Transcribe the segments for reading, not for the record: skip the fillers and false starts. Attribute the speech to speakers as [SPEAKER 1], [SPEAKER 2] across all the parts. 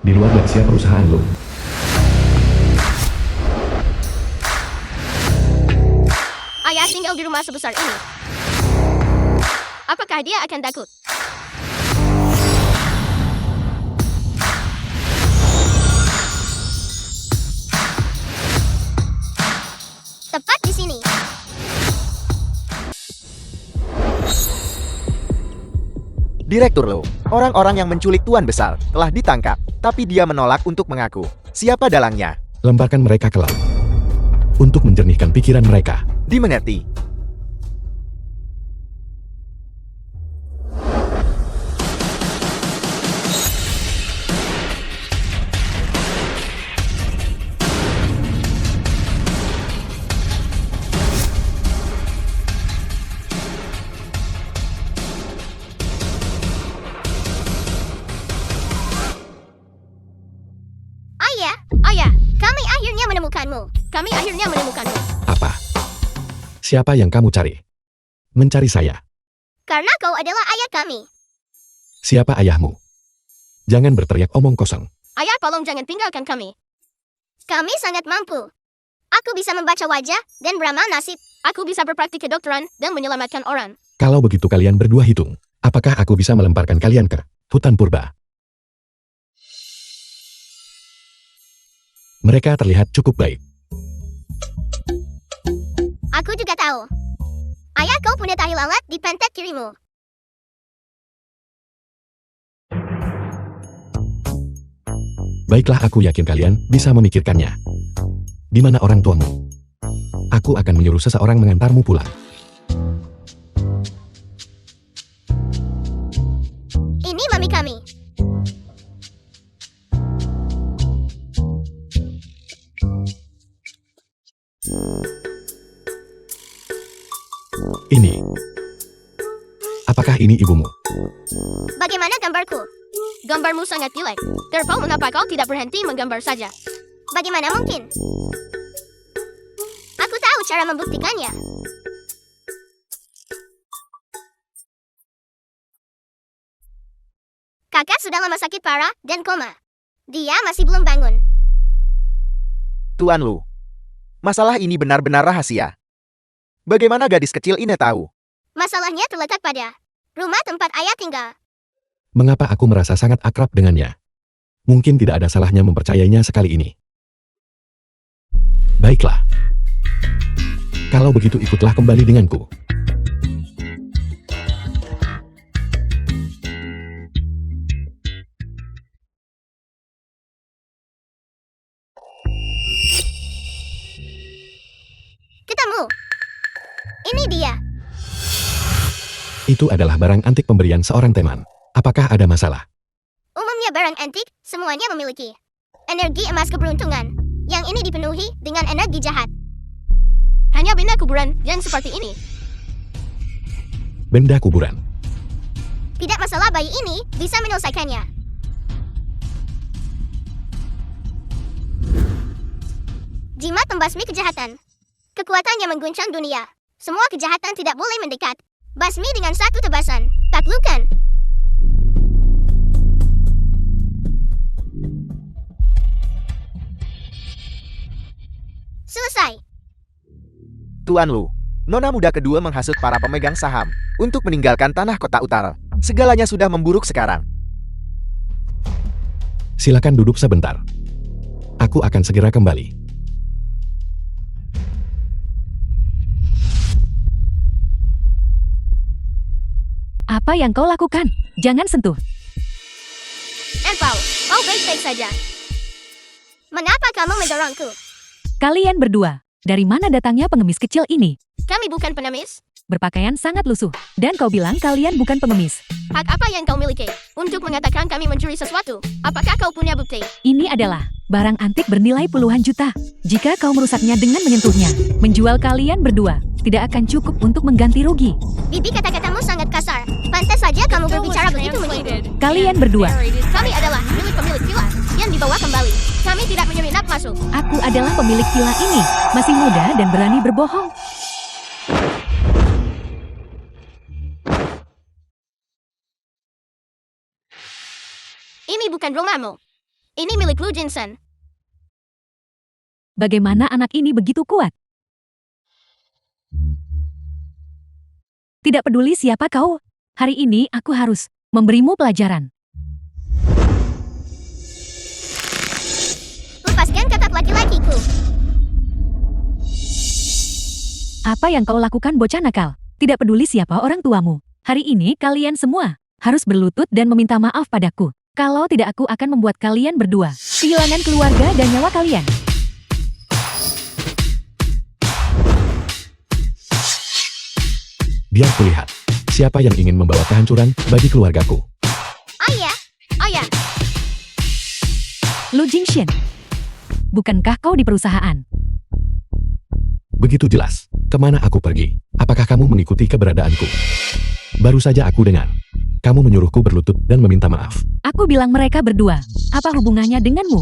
[SPEAKER 1] di luar Lexia perusahaan lo.
[SPEAKER 2] Ayah tinggal di rumah sebesar ini. Apakah dia akan takut? Tepat di sini.
[SPEAKER 3] Direktur Lo, orang-orang yang menculik Tuan Besar, telah ditangkap, tapi dia menolak untuk mengaku. Siapa dalangnya?
[SPEAKER 1] Lemparkan mereka ke laut. Untuk menjernihkan pikiran mereka.
[SPEAKER 3] Dimengerti.
[SPEAKER 2] Ayah, kami akhirnya menemukanmu. Kami akhirnya menemukanmu.
[SPEAKER 1] Apa? Siapa yang kamu cari? Mencari saya.
[SPEAKER 2] Karena kau adalah ayah kami.
[SPEAKER 1] Siapa ayahmu? Jangan berteriak omong kosong.
[SPEAKER 2] Ayah, tolong jangan tinggalkan kami. Kami sangat mampu. Aku bisa membaca wajah dan beramal nasib. Aku bisa berpraktik kedokteran dan menyelamatkan orang.
[SPEAKER 1] Kalau begitu kalian berdua hitung. Apakah aku bisa melemparkan kalian ke hutan purba? Mereka terlihat cukup baik.
[SPEAKER 2] Aku juga tahu. Ayah, kau punya tahi lalat di pantat kirimu.
[SPEAKER 1] Baiklah, aku yakin kalian bisa memikirkannya. Di mana orang tuamu? Aku akan menyuruh seseorang mengantarmu pulang.
[SPEAKER 2] Ini mami kami.
[SPEAKER 1] Ini. Apakah ini ibumu?
[SPEAKER 2] Bagaimana gambarku? Gambarmu sangat jelek. Terpau, mengapa kau tidak berhenti menggambar saja? Bagaimana mungkin? Aku tahu cara membuktikannya. Kakak sudah lama sakit parah dan koma. Dia masih belum bangun.
[SPEAKER 3] Tuan Lu, masalah ini benar-benar rahasia. Bagaimana gadis kecil ini tahu?
[SPEAKER 2] Masalahnya terletak pada rumah tempat ayah tinggal.
[SPEAKER 1] Mengapa aku merasa sangat akrab dengannya? Mungkin tidak ada salahnya mempercayainya sekali ini. Baiklah. Kalau begitu ikutlah kembali denganku.
[SPEAKER 2] Ketemu. Ini dia.
[SPEAKER 1] Itu adalah barang antik pemberian seorang teman. Apakah ada masalah?
[SPEAKER 2] Umumnya barang antik, semuanya memiliki energi emas keberuntungan. Yang ini dipenuhi dengan energi jahat. Hanya benda kuburan yang seperti ini.
[SPEAKER 1] Benda kuburan.
[SPEAKER 2] Tidak masalah, bayi ini bisa menyelesaikannya. Jimat pembasmi kejahatan. Kekuatannya mengguncang dunia. Semua kejahatan tidak boleh mendekat. Basmi dengan satu tebasan. Taklukan. Selesai.
[SPEAKER 3] Tuan Lu, nona muda kedua menghasut para pemegang saham untuk meninggalkan tanah kota utara. Segalanya sudah memburuk sekarang.
[SPEAKER 1] Silakan duduk sebentar. Aku akan segera kembali.
[SPEAKER 4] Apa yang kau lakukan? Jangan sentuh.
[SPEAKER 2] Empau, kau baik-baik saja. Mengapa kamu mendorongku?
[SPEAKER 4] Kalian berdua, dari mana datangnya pengemis kecil ini?
[SPEAKER 2] Kami bukan pengemis.
[SPEAKER 4] Berpakaian sangat lusuh, dan kau bilang kalian bukan pengemis.
[SPEAKER 2] Hak apa yang kau miliki untuk mengatakan kami mencuri sesuatu? Apakah kau punya bukti?
[SPEAKER 4] Ini adalah barang antik bernilai puluhan juta. Jika kau merusaknya dengan menyentuhnya, menjual kalian berdua tidak akan cukup untuk mengganti rugi.
[SPEAKER 2] Bibi, kata-katamu sangat kasar. Pantas saja kamu berbicara begitu menyinggung.
[SPEAKER 4] Kalian berdua,
[SPEAKER 2] Kami adalah milik pemilik villa yang dibawa kembali. Kami tidak menyelinap masuk.
[SPEAKER 4] aku adalah pemilik villa ini, masih muda dan berani berbohong.
[SPEAKER 2] Ini bukan rumahmu. Ini milik Lu Jinsen.
[SPEAKER 4] Bagaimana anak ini begitu kuat? Tidak peduli siapa kau, hari ini aku harus memberimu pelajaran.
[SPEAKER 2] Lepaskan kakak laki-lakiku.
[SPEAKER 4] Apa yang kau lakukan bocah nakal? Tidak peduli siapa orang tuamu. Hari ini kalian semua harus berlutut dan meminta maaf padaku. Kalau tidak aku akan membuat kalian berdua kehilangan keluarga dan nyawa kalian.
[SPEAKER 1] Biar kulihat, siapa yang ingin membawa kehancuran bagi keluargaku.
[SPEAKER 2] Ayah, ayah.
[SPEAKER 4] Lu Jingxian, bukankah kau di perusahaan?
[SPEAKER 1] Begitu jelas, kemana aku pergi? Apakah kamu mengikuti keberadaanku? Baru saja aku dengar, kamu menyuruhku berlutut dan meminta maaf.
[SPEAKER 4] Aku bilang mereka berdua. Apa hubungannya denganmu?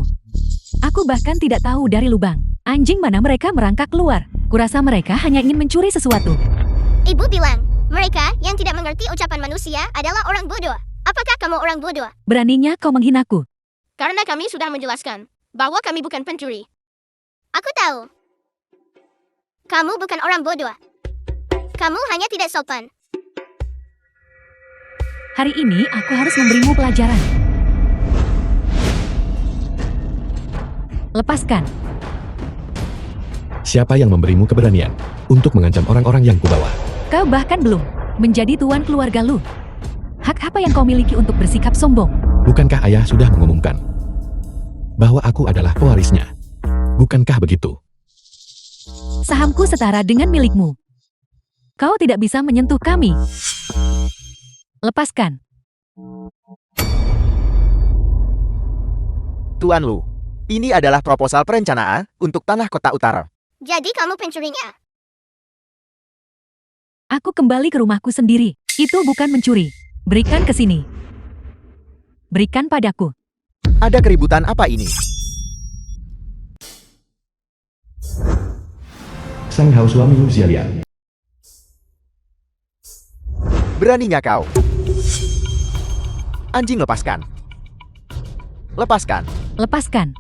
[SPEAKER 4] Aku bahkan tidak tahu dari lubang anjing mana mereka merangkak keluar. Kurasa mereka hanya ingin mencuri sesuatu.
[SPEAKER 2] Ibu bilang, mereka yang tidak mengerti ucapan manusia adalah orang bodoh. Apakah kamu orang bodoh?
[SPEAKER 4] Beraninya kau menghinaku.
[SPEAKER 2] Karena kami sudah menjelaskan bahwa kami bukan pencuri. Aku tahu. Kamu bukan orang bodoh. Kamu hanya tidak sopan.
[SPEAKER 4] Hari ini aku harus memberimu pelajaran. Lepaskan.
[SPEAKER 1] Siapa yang memberimu keberanian untuk mengancam orang-orang yang kubawa?
[SPEAKER 4] Kau bahkan belum menjadi tuan keluarga Lu. Hak apa yang kau miliki untuk bersikap sombong?
[SPEAKER 1] Bukankah ayah sudah mengumumkan bahwa aku adalah pewarisnya? Bukankah begitu?
[SPEAKER 4] Sahamku setara dengan milikmu. Kau tidak bisa menyentuh kami. Lepaskan.
[SPEAKER 3] Tuan Lu, ini adalah proposal perencanaan untuk tanah kota utara.
[SPEAKER 2] Jadi kamu pencurinya.
[SPEAKER 4] Aku kembali ke rumahku sendiri. Itu bukan mencuri. Berikan ke sini. Berikan padaku.
[SPEAKER 3] Ada keributan apa ini?
[SPEAKER 1] Sang Hao suami Lu Xiaolian.
[SPEAKER 3] Beraninya kau. Anjing, lepaskan. Lepaskan.
[SPEAKER 4] Lepaskan.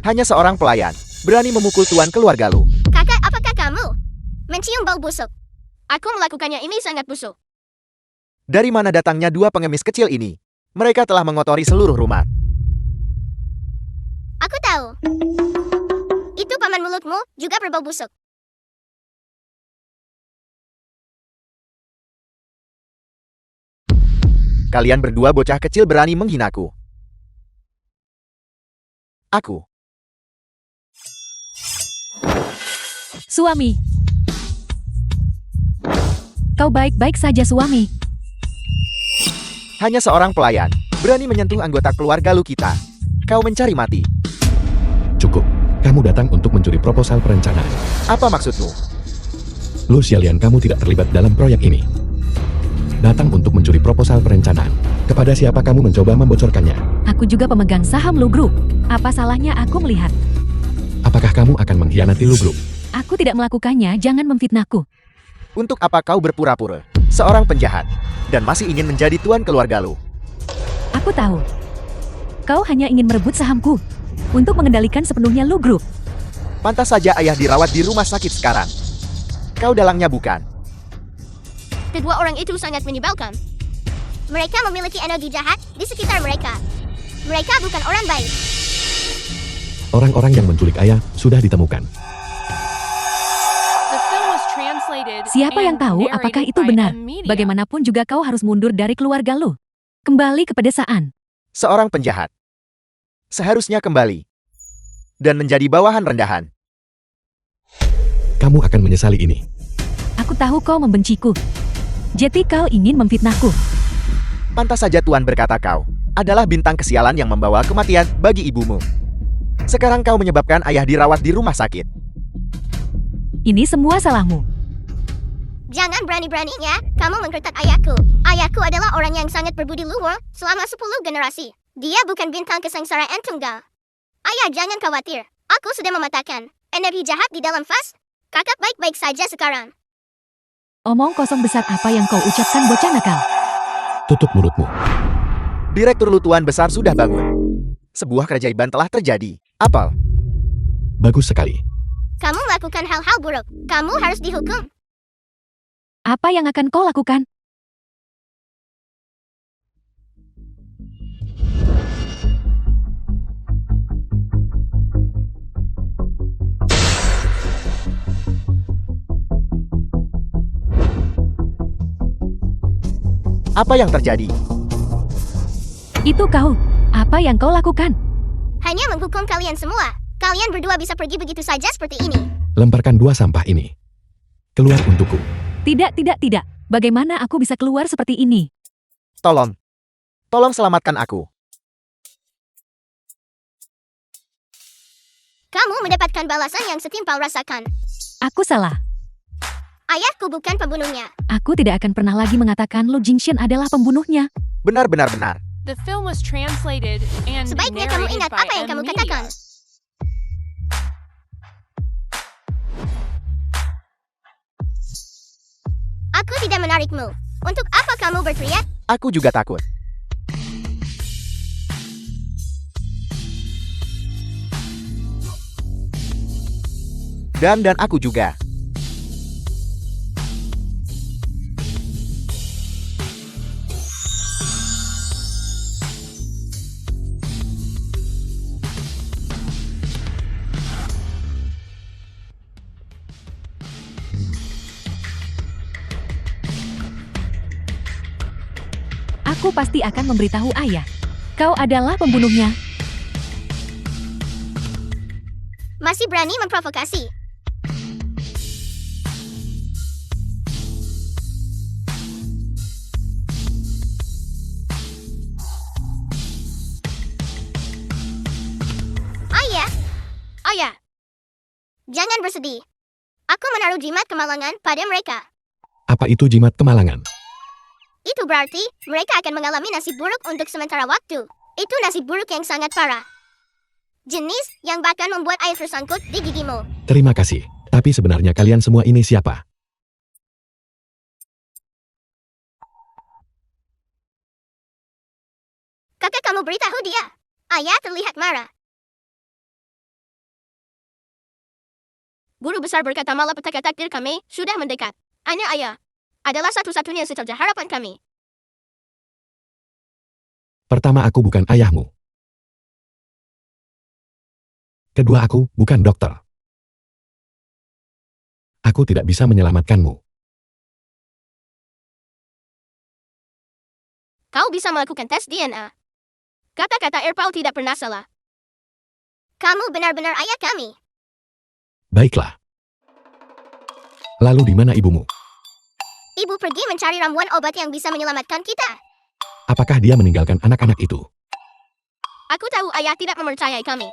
[SPEAKER 3] Hanya seorang pelayan berani memukul tuan keluarga Lu.
[SPEAKER 2] Kakak, apakah kamu mencium bau busuk? Aku melakukannya, ini sangat busuk.
[SPEAKER 3] Dari mana datangnya dua pengemis kecil ini? Mereka telah mengotori seluruh rumah.
[SPEAKER 2] Aku tahu. Itu paman mulutmu juga berbau busuk.
[SPEAKER 3] Kalian berdua bocah kecil berani menghinaku. Aku.
[SPEAKER 4] Suami. Kau baik-baik saja, suami.
[SPEAKER 3] Hanya seorang pelayan berani menyentuh anggota keluarga Lu kita. Kau mencari mati.
[SPEAKER 1] Cukup, kamu datang untuk mencuri proposal perencanaan.
[SPEAKER 3] Apa maksudmu?
[SPEAKER 1] Lu Xiaolian, kamu tidak terlibat dalam proyek ini. Datang untuk mencuri proposal perencanaan. Kepada siapa kamu mencoba membocorkannya?
[SPEAKER 4] Aku juga pemegang saham Lu Group. Apa salahnya aku melihat?
[SPEAKER 1] Apakah kamu akan mengkhianati Lu Group?
[SPEAKER 4] Aku tidak melakukannya, jangan memfitnahku.
[SPEAKER 3] Untuk apa kau berpura-pura seorang penjahat dan masih ingin menjadi tuan keluarga Lu?
[SPEAKER 4] Aku tahu. Kau hanya ingin merebut sahamku untuk mengendalikan sepenuhnya Lu Group.
[SPEAKER 3] Pantas saja ayah dirawat di rumah sakit sekarang. Kau dalangnya bukan?
[SPEAKER 2] Kedua orang itu sangat menyebalkan. Mereka memiliki energi jahat di sekitar mereka. Mereka bukan orang baik.
[SPEAKER 1] Orang-orang yang menculik ayah sudah ditemukan.
[SPEAKER 4] Siapa yang tahu apakah itu benar? Bagaimanapun juga kau harus mundur dari keluarga Lu. Kembali ke pedesaan.
[SPEAKER 3] Seorang penjahat seharusnya kembali dan menjadi bawahan rendahan.
[SPEAKER 1] Kamu akan menyesali ini.
[SPEAKER 4] Aku tahu kau membenciku. Jadi kau ingin memfitnahku.
[SPEAKER 3] Pantas saja Tuan berkata kau adalah bintang kesialan yang membawa kematian bagi ibumu. Sekarang kau menyebabkan ayah dirawat di rumah sakit.
[SPEAKER 4] Ini semua salahmu.
[SPEAKER 2] Jangan berani-beraninya kamu menggertak ayahku. Ayahku adalah orang yang sangat berbudi luhur selama 10 generasi. Dia bukan bintang kesengsaraan tunggal. Ayah, jangan khawatir. Aku sudah mematahkan energi jahat di dalam vas. Kakak baik-baik saja sekarang.
[SPEAKER 4] Omong kosong besar apa yang kau ucapkan bocah nakal?
[SPEAKER 1] Tutup mulutmu.
[SPEAKER 3] Direktur Lu Tuan Besar sudah bangun. Sebuah keajaiban telah terjadi. Apel,
[SPEAKER 1] Bagus sekali.
[SPEAKER 2] Kamu melakukan hal-hal buruk. Kamu harus dihukum.
[SPEAKER 4] Apa yang akan kau lakukan?
[SPEAKER 3] apa yang terjadi?
[SPEAKER 4] Itu kau. Apa yang kau lakukan?
[SPEAKER 2] Hanya menghukum kalian semua. Kalian berdua bisa pergi begitu saja seperti ini.
[SPEAKER 1] Lemparkan 2 sampah ini. Keluar untukku.
[SPEAKER 4] Tidak. Bagaimana aku bisa keluar seperti ini?
[SPEAKER 3] Tolong. Tolong selamatkan aku.
[SPEAKER 2] Kamu mendapatkan balasan yang setimpal rasakan.
[SPEAKER 4] Aku salah.
[SPEAKER 2] Ayahku bukan pembunuhnya.
[SPEAKER 4] Aku tidak akan pernah lagi mengatakan Lu Jingxian adalah pembunuhnya.
[SPEAKER 3] Benar.
[SPEAKER 5] The film was translated and
[SPEAKER 2] Sebaiknya kamu
[SPEAKER 5] narrated
[SPEAKER 2] ingat
[SPEAKER 5] by
[SPEAKER 2] apa yang kamu
[SPEAKER 5] Emilia.
[SPEAKER 2] katakan. Aku tidak menarikmu. Untuk apa kamu berteriak?
[SPEAKER 3] Aku juga takut. Dan aku juga.
[SPEAKER 4] Aku pasti akan memberitahu ayah. Kau adalah pembunuhnya.
[SPEAKER 2] Masih berani memprovokasi. Ayah. Jangan bersedih. Aku menaruh jimat kemalangan pada mereka.
[SPEAKER 1] Apa itu jimat kemalangan?
[SPEAKER 2] Itu berarti mereka akan mengalami nasib buruk untuk sementara waktu. Itu nasib buruk yang sangat parah. Jenis yang bahkan membuat air tersangkut di gigimu.
[SPEAKER 1] Terima kasih. Tapi sebenarnya kalian semua ini siapa?
[SPEAKER 2] Kakak kamu beritahu dia. Ayah terlihat marah. Guru besar berkata malapetaka takdir kami sudah mendekat. Hanya ayah adalah satu-satunya secerca harapan kami.
[SPEAKER 1] Pertama, aku bukan ayahmu. Kedua, aku bukan dokter. Aku tidak bisa menyelamatkanmu.
[SPEAKER 2] Kau bisa melakukan tes DNA. Kata-kata Erpal tidak pernah salah. Kamu benar-benar ayah kami.
[SPEAKER 1] Baiklah. Lalu di mana ibumu?
[SPEAKER 2] Ibu pergi mencari ramuan obat yang bisa menyelamatkan kita.
[SPEAKER 1] Apakah dia meninggalkan anak-anak itu?
[SPEAKER 2] Aku tahu ayah tidak mempercayai kami.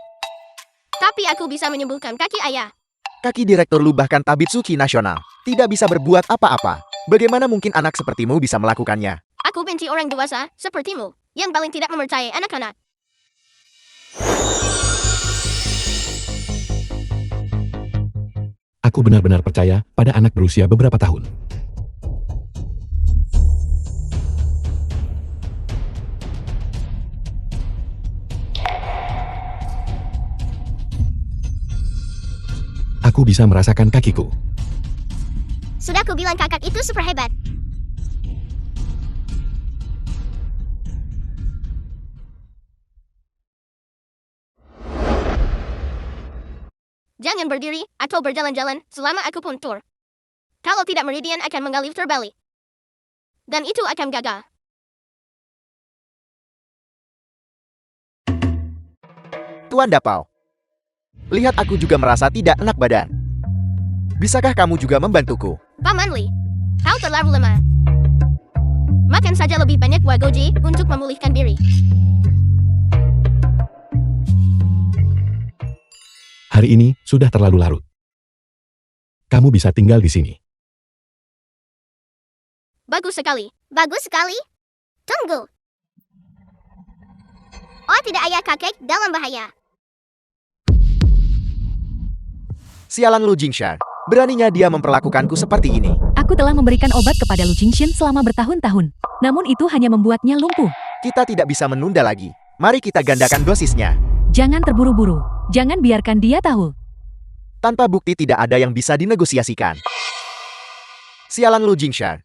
[SPEAKER 2] Tapi aku bisa menyembuhkan kaki ayah.
[SPEAKER 3] Kaki Direktur Lu bahkan Tabit Suci Nasional tidak bisa berbuat apa-apa. Bagaimana mungkin anak sepertimu bisa melakukannya?
[SPEAKER 2] Aku benci orang dewasa sepertimu yang paling tidak mempercayai anak-anak.
[SPEAKER 1] Aku benar-benar percaya pada anak berusia beberapa tahun. Aku bisa merasakan kakiku.
[SPEAKER 2] Sudah ku bilang kakak itu super hebat. Jangan berdiri atau berjalan-jalan selama aku pun tur. Kalau tidak Meridian akan mengalir terbalik. Dan itu akan gagal.
[SPEAKER 3] Tuan Dapau. Lihat aku juga merasa tidak enak badan. Bisakah kamu juga membantuku?
[SPEAKER 2] Paman Li, kau terlalu lemah. Makan saja lebih banyak wagoji untuk memulihkan diri.
[SPEAKER 1] Hari ini sudah terlalu larut. Kamu bisa tinggal di sini.
[SPEAKER 2] Bagus sekali. Bagus sekali. Tunggu. Oh tidak, ayah kakek dalam bahaya.
[SPEAKER 3] Sialan Lu Jingxian. Beraninya dia memperlakukanku seperti ini.
[SPEAKER 4] Aku telah memberikan obat kepada Lu Jingxian selama bertahun-tahun. Namun itu hanya membuatnya lumpuh.
[SPEAKER 3] Kita tidak bisa menunda lagi. Mari kita gandakan dosisnya.
[SPEAKER 4] Jangan terburu-buru. Jangan biarkan dia tahu.
[SPEAKER 3] Tanpa bukti tidak ada yang bisa dinegosiasikan. Sialan Lu Jingxian.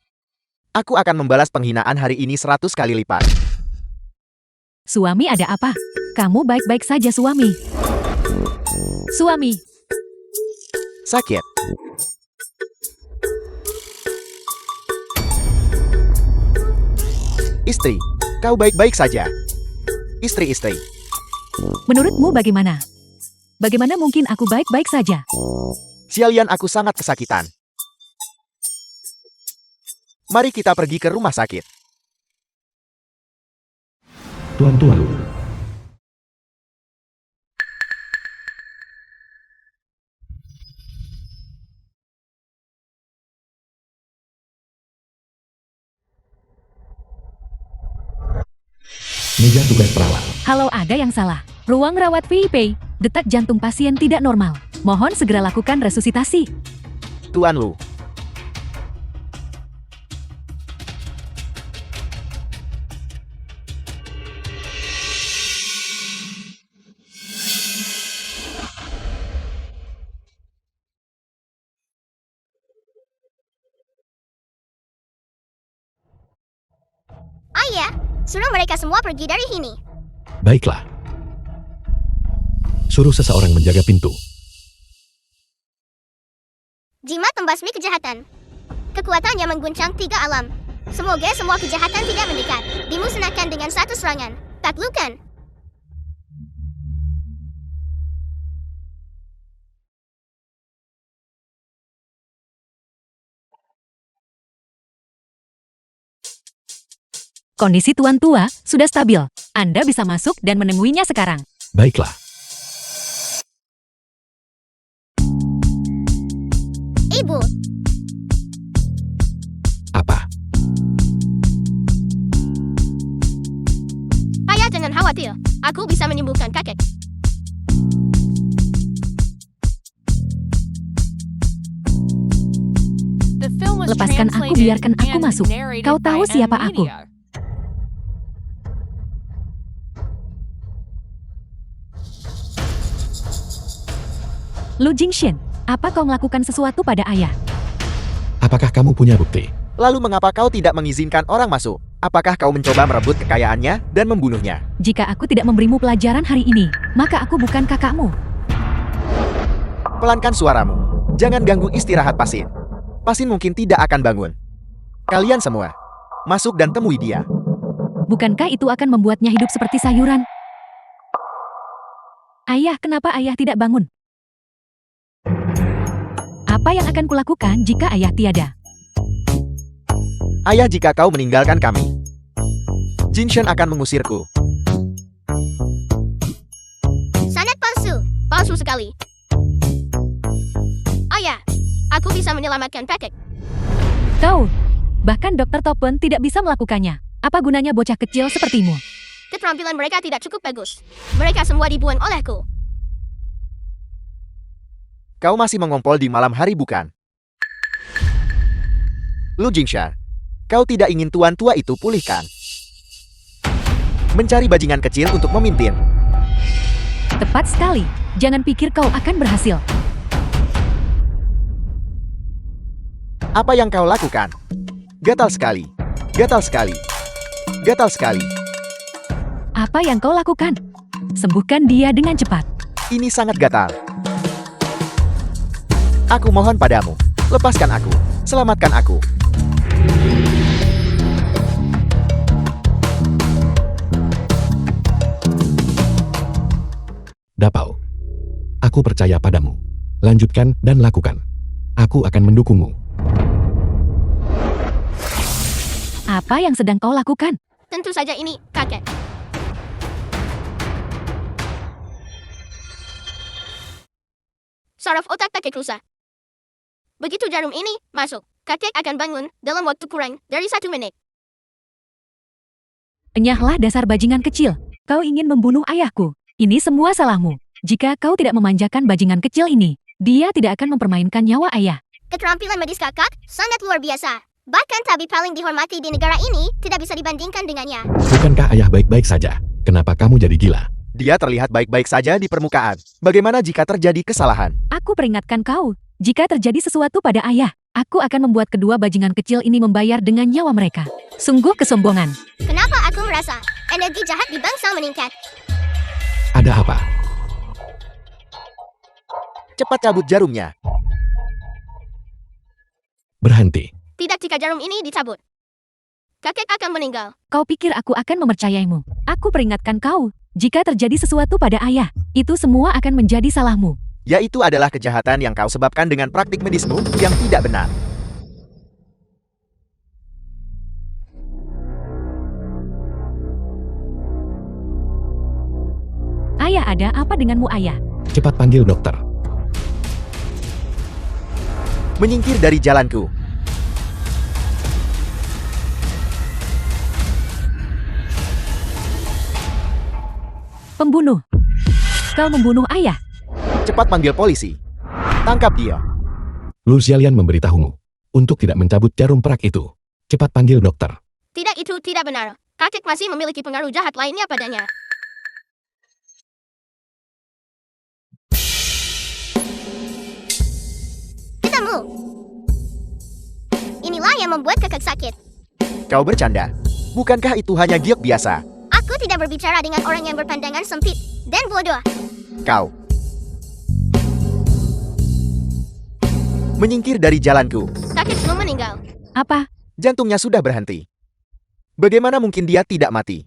[SPEAKER 3] Aku akan membalas penghinaan hari ini 100 kali lipat.
[SPEAKER 4] Suami ada apa? Kamu baik-baik saja suami. Suami.
[SPEAKER 3] Sakit. Istri, kau baik-baik saja. Istri-istri.
[SPEAKER 4] Menurutmu bagaimana? Bagaimana mungkin aku baik-baik saja?
[SPEAKER 3] Sialian, aku sangat kesakitan. Mari kita pergi ke rumah sakit.
[SPEAKER 1] Tuan-tuan, meja tugas perawat.
[SPEAKER 4] Halo, ada yang salah. Ruang rawat VIP. Detak jantung pasien tidak normal. Mohon segera lakukan resusitasi.
[SPEAKER 3] Tuan Lu.
[SPEAKER 2] Ayah, suruh mereka semua pergi dari sini.
[SPEAKER 1] Baiklah. Suruh seseorang menjaga pintu.
[SPEAKER 2] Jimat pembasmi kejahatan. Kekuatannya mengguncang 3 alam. Semoga semua kejahatan tidak mendekat. Dimusnahkan dengan satu serangan. Taklukan.
[SPEAKER 4] Kondisi Tuan Tua sudah stabil. Anda bisa masuk dan menemuinya sekarang.
[SPEAKER 1] Baiklah.
[SPEAKER 2] Ibu,
[SPEAKER 1] Apa?
[SPEAKER 2] ayah jangan khawatir. Aku bisa menyembuhkan kakek.
[SPEAKER 5] The film was
[SPEAKER 4] Lepaskan aku,
[SPEAKER 5] translated
[SPEAKER 4] biarkan aku
[SPEAKER 5] and
[SPEAKER 4] masuk.
[SPEAKER 5] narrated
[SPEAKER 4] Kau tahu
[SPEAKER 5] by
[SPEAKER 4] siapa aku.
[SPEAKER 5] Media.
[SPEAKER 4] Lu Jingxian, apa kau melakukan sesuatu pada ayah?
[SPEAKER 1] Apakah kamu punya bukti?
[SPEAKER 3] Lalu mengapa kau tidak mengizinkan orang masuk? Apakah kau mencoba merebut kekayaannya dan membunuhnya?
[SPEAKER 4] Jika aku tidak memberimu pelajaran hari ini, maka aku bukan kakakmu.
[SPEAKER 3] Pelankan suaramu. Jangan ganggu istirahat Pasin. Pasin mungkin tidak akan bangun. Kalian semua, masuk dan temui dia.
[SPEAKER 4] Bukankah itu akan membuatnya hidup seperti sayuran? Ayah, kenapa ayah tidak bangun? Apa yang akan kulakukan jika ayah tiada?
[SPEAKER 3] Ayah, jika kau meninggalkan kami, Jinshan akan mengusirku.
[SPEAKER 2] Sangat palsu. Palsu sekali. Ayah, aku bisa menyelamatkan kakek.
[SPEAKER 4] Kau, bahkan Dr. Topun tidak bisa melakukannya. Apa gunanya bocah kecil sepertimu?
[SPEAKER 2] Keterampilan mereka tidak cukup bagus. Mereka semua dibuang olehku.
[SPEAKER 3] Kau masih mengompol di malam hari, bukan? Lu Jingshan, kau tidak ingin tuan tua itu pulihkan? Mencari bajingan kecil untuk memimpin.
[SPEAKER 4] Tepat sekali. Jangan pikir kau akan berhasil.
[SPEAKER 3] Apa yang kau lakukan? Gatal sekali. Gatal sekali. Gatal sekali.
[SPEAKER 4] Apa yang kau lakukan? Sembuhkan dia dengan cepat.
[SPEAKER 3] Ini sangat gatal. Aku mohon padamu, lepaskan aku. Selamatkan aku.
[SPEAKER 1] Dapao. Aku percaya padamu. Lanjutkan dan lakukan. Aku akan mendukungmu.
[SPEAKER 4] Apa yang sedang kau lakukan?
[SPEAKER 2] Tentu saja ini, kakek. Saraf otak kakek rusak. Begitu jarum ini masuk, kakek akan bangun dalam waktu kurang dari 1 menit.
[SPEAKER 4] Enyahlah dasar bajingan kecil. Kau ingin membunuh ayahku. Ini semua salahmu. Jika kau tidak memanjakan bajingan kecil ini, dia tidak akan mempermainkan nyawa ayah.
[SPEAKER 2] Keterampilan medis kakak sangat luar biasa. Bahkan tabib paling dihormati di negara ini tidak bisa dibandingkan dengannya.
[SPEAKER 1] Bukankah ayah baik-baik saja? Kenapa kamu jadi gila?
[SPEAKER 3] Dia terlihat baik-baik saja di permukaan. Bagaimana jika terjadi kesalahan?
[SPEAKER 4] Aku peringatkan kau, jika terjadi sesuatu pada ayah, aku akan membuat kedua bajingan kecil ini membayar dengan nyawa mereka. Sungguh kesombongan.
[SPEAKER 2] Kenapa aku merasa energi jahat di bangsa meningkat?
[SPEAKER 1] Ada apa?
[SPEAKER 3] Cepat cabut jarumnya.
[SPEAKER 1] Berhenti.
[SPEAKER 2] Tidak jika jarum ini dicabut. Kakek akan meninggal.
[SPEAKER 4] Kau pikir aku akan mempercayaimu? Aku peringatkan kau, jika terjadi sesuatu pada ayah, itu semua akan menjadi salahmu.
[SPEAKER 3] Yaitu adalah kejahatan yang kau sebabkan dengan praktik medismu yang tidak benar.
[SPEAKER 4] Ayah, ada apa denganmu ayah?
[SPEAKER 1] Cepat panggil dokter.
[SPEAKER 3] Menyingkir dari jalanku.
[SPEAKER 4] Pembunuh. Kau membunuh ayah.
[SPEAKER 3] Cepat panggil polisi. Tangkap dia.
[SPEAKER 1] Lu Xiaolian memberitahumu untuk tidak mencabut jarum perak itu. Cepat panggil dokter.
[SPEAKER 2] Tidak, itu tidak benar. Kakek masih memiliki pengaruh jahat lainnya padanya. Ketemu. Inilah yang membuat kakek sakit.
[SPEAKER 3] Kau bercanda. Bukankah itu hanya giok biasa?
[SPEAKER 2] Aku tidak berbicara dengan orang yang berpandangan sempit dan bodoh.
[SPEAKER 3] Kau menyingkir dari jalanku.
[SPEAKER 2] Kakek belum meninggal.
[SPEAKER 4] Apa?
[SPEAKER 3] Jantungnya sudah berhenti. Bagaimana mungkin dia tidak mati?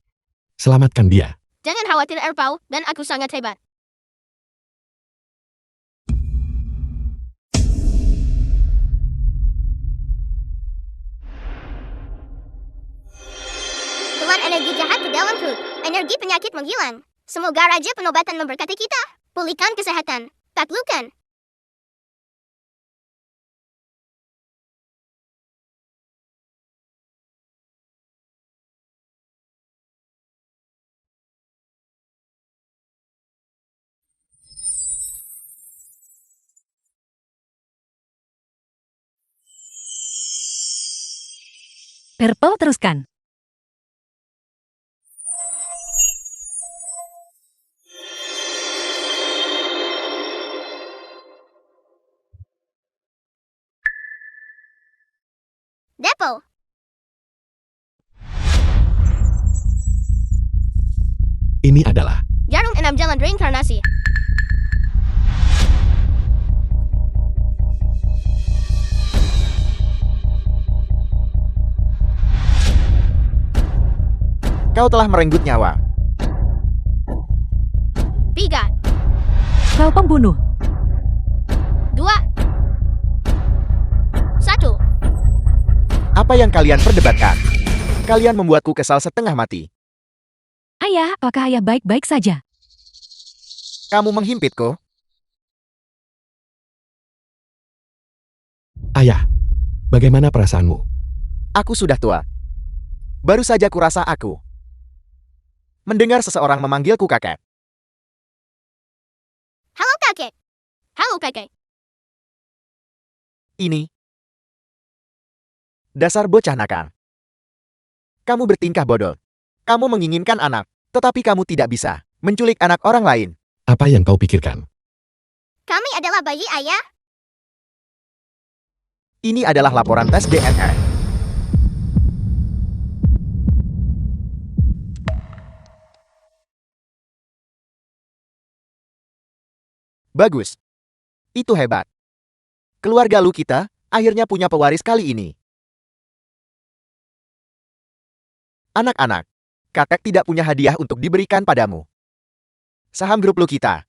[SPEAKER 1] Selamatkan dia.
[SPEAKER 2] Jangan khawatir Erpau, dan aku sangat hebat. Keluar energi jahat ke dalam perut. Energi penyakit menghilang. Semoga Raja Penobatan memberkati kita. Pulihkan kesehatan. Taklukan.
[SPEAKER 4] Purple, teruskan.
[SPEAKER 2] Depo.
[SPEAKER 1] Ini adalah
[SPEAKER 2] Jarum 6 jalan reinkarnasi.
[SPEAKER 3] Kau telah merenggut nyawa.
[SPEAKER 2] 3,
[SPEAKER 4] Kau pembunuh.
[SPEAKER 2] 2, 1.
[SPEAKER 3] Apa yang kalian perdebatkan? Kalian membuatku kesal setengah mati.
[SPEAKER 4] Ayah, apakah ayah baik-baik saja?
[SPEAKER 3] Kamu menghimpitku?
[SPEAKER 1] ayah. Bagaimana perasaanmu?
[SPEAKER 3] Aku sudah tua. Baru saja kurasa aku mendengar seseorang memanggilku kakek.
[SPEAKER 2] Halo kakek. Halo kakek.
[SPEAKER 3] Ini dasar bocah nakal. Kamu bertingkah bodoh. Kamu menginginkan anak, tetapi kamu tidak bisa menculik anak orang lain.
[SPEAKER 1] Apa yang kau pikirkan?
[SPEAKER 2] Kami adalah bayi ayah.
[SPEAKER 3] Ini adalah laporan tes DNA. Bagus. Itu hebat. Keluarga lu kita akhirnya punya pewaris kali ini. Anak-anak, kakek tidak punya hadiah untuk diberikan padamu. Saham grup lu kita.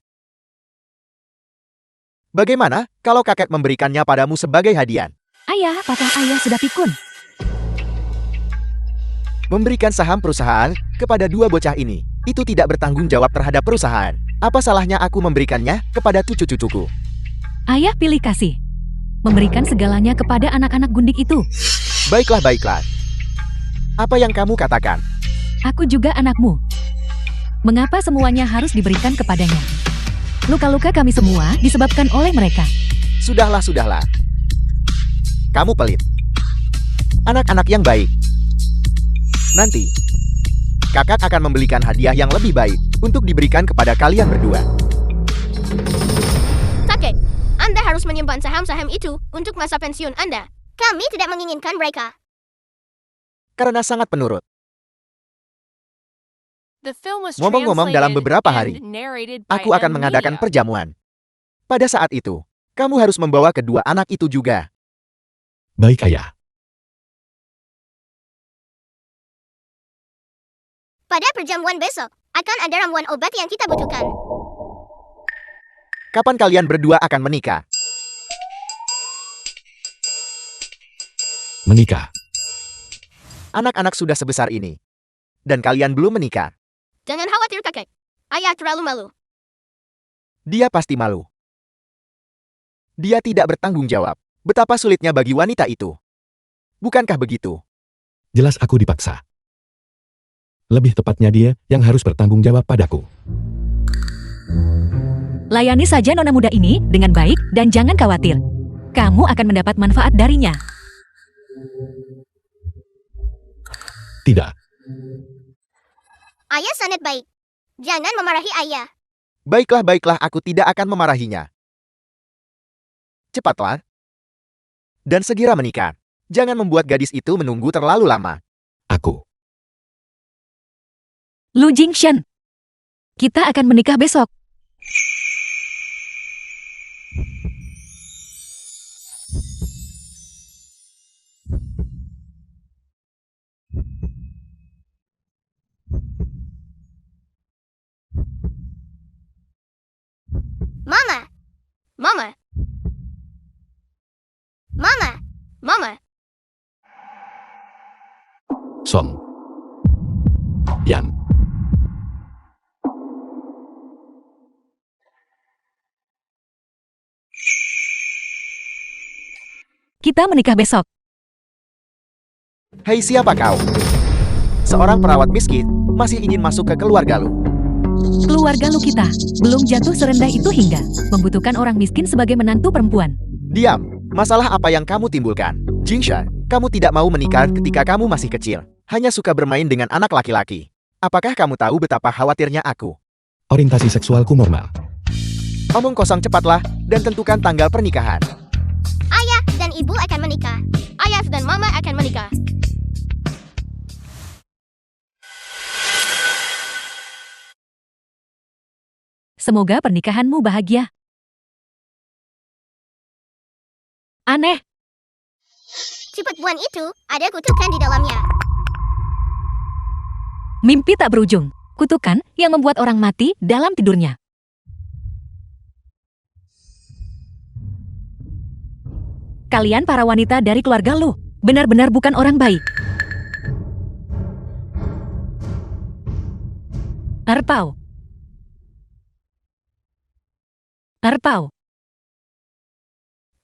[SPEAKER 3] Bagaimana kalau kakek memberikannya padamu sebagai hadiah?
[SPEAKER 4] Ayah, apakah ayah sudah pikun?
[SPEAKER 3] Memberikan saham perusahaan kepada dua bocah ini, itu tidak bertanggung jawab terhadap perusahaan. Apa salahnya aku memberikannya kepada cucu-cucuku?
[SPEAKER 4] Ayah pilih kasih. Memberikan segalanya kepada anak-anak gundik itu.
[SPEAKER 3] Baiklah, baiklah. Apa yang kamu katakan?
[SPEAKER 4] Aku juga anakmu. Mengapa semuanya harus diberikan kepadanya? Luka-luka kami semua disebabkan oleh mereka.
[SPEAKER 3] Sudahlah, sudahlah. kamu pelit. Anak-anak yang baik. Nanti, kakak akan membelikan hadiah yang lebih baik untuk diberikan kepada kalian berdua.
[SPEAKER 2] Kakek, Anda harus menyimpan saham-saham itu untuk masa pensiun Anda. Kami tidak menginginkan mereka.
[SPEAKER 3] Karena sangat penurut.
[SPEAKER 5] The film was
[SPEAKER 3] Ngomong-ngomong, dalam
[SPEAKER 5] translated
[SPEAKER 3] beberapa hari,
[SPEAKER 5] and narrated by
[SPEAKER 3] aku akan mengadakan
[SPEAKER 5] Media.
[SPEAKER 3] perjamuan. Pada saat itu, kamu harus membawa kedua anak itu juga.
[SPEAKER 1] Baik, Ayah.
[SPEAKER 2] Pada perjamuan besok, akan ada ramuan obat yang kita butuhkan.
[SPEAKER 3] Kapan kalian berdua akan menikah?
[SPEAKER 1] Menikah.
[SPEAKER 3] Anak-anak sudah sebesar ini. Dan kalian belum menikah.
[SPEAKER 2] Jangan khawatir kakek. Ayah terlalu malu.
[SPEAKER 3] Dia pasti malu. Dia tidak bertanggung jawab. Betapa sulitnya bagi wanita itu. Bukankah begitu?
[SPEAKER 1] Jelas aku dipaksa. Lebih tepatnya dia yang harus bertanggung jawab padaku.
[SPEAKER 4] Layani saja nona muda ini dengan baik dan jangan khawatir. Kamu akan mendapat manfaat darinya.
[SPEAKER 1] Tidak.
[SPEAKER 2] Ayah sangat baik. Jangan memarahi ayah.
[SPEAKER 3] Baiklah, aku tidak akan memarahinya. Cepatlah. Dan segera menikah. Jangan membuat gadis itu menunggu terlalu lama.
[SPEAKER 1] Aku.
[SPEAKER 4] Lu Jingshan. Kita akan menikah besok.
[SPEAKER 2] Mama. Mama. Mama. Mama.
[SPEAKER 1] Song. Yan.
[SPEAKER 4] Kita menikah besok.
[SPEAKER 3] Hei, siapa kau? Seorang perawat miskin masih ingin masuk ke keluarga lu.
[SPEAKER 4] Keluarga lu kita belum jatuh serendah itu hingga membutuhkan orang miskin sebagai menantu perempuan.
[SPEAKER 3] Diam. Masalah apa yang kamu timbulkan? Jingshan, kamu tidak mau menikah ketika kamu masih kecil. Hanya suka bermain dengan anak laki-laki. Apakah kamu tahu betapa khawatirnya aku?
[SPEAKER 1] Orientasi seksualku normal.
[SPEAKER 3] Omong kosong, cepatlah dan tentukan tanggal pernikahan.
[SPEAKER 2] Ayah dan ibu akan menikah. Ayah dan mama akan menikah.
[SPEAKER 4] Semoga pernikahanmu bahagia. Aneh.
[SPEAKER 2] Cepat buang itu, ada kutukan di dalamnya.
[SPEAKER 4] Mimpi tak berujung. Kutukan yang membuat orang mati dalam tidurnya. Kalian para wanita dari keluarga lu benar-benar bukan orang baik. Arpau. Arpau.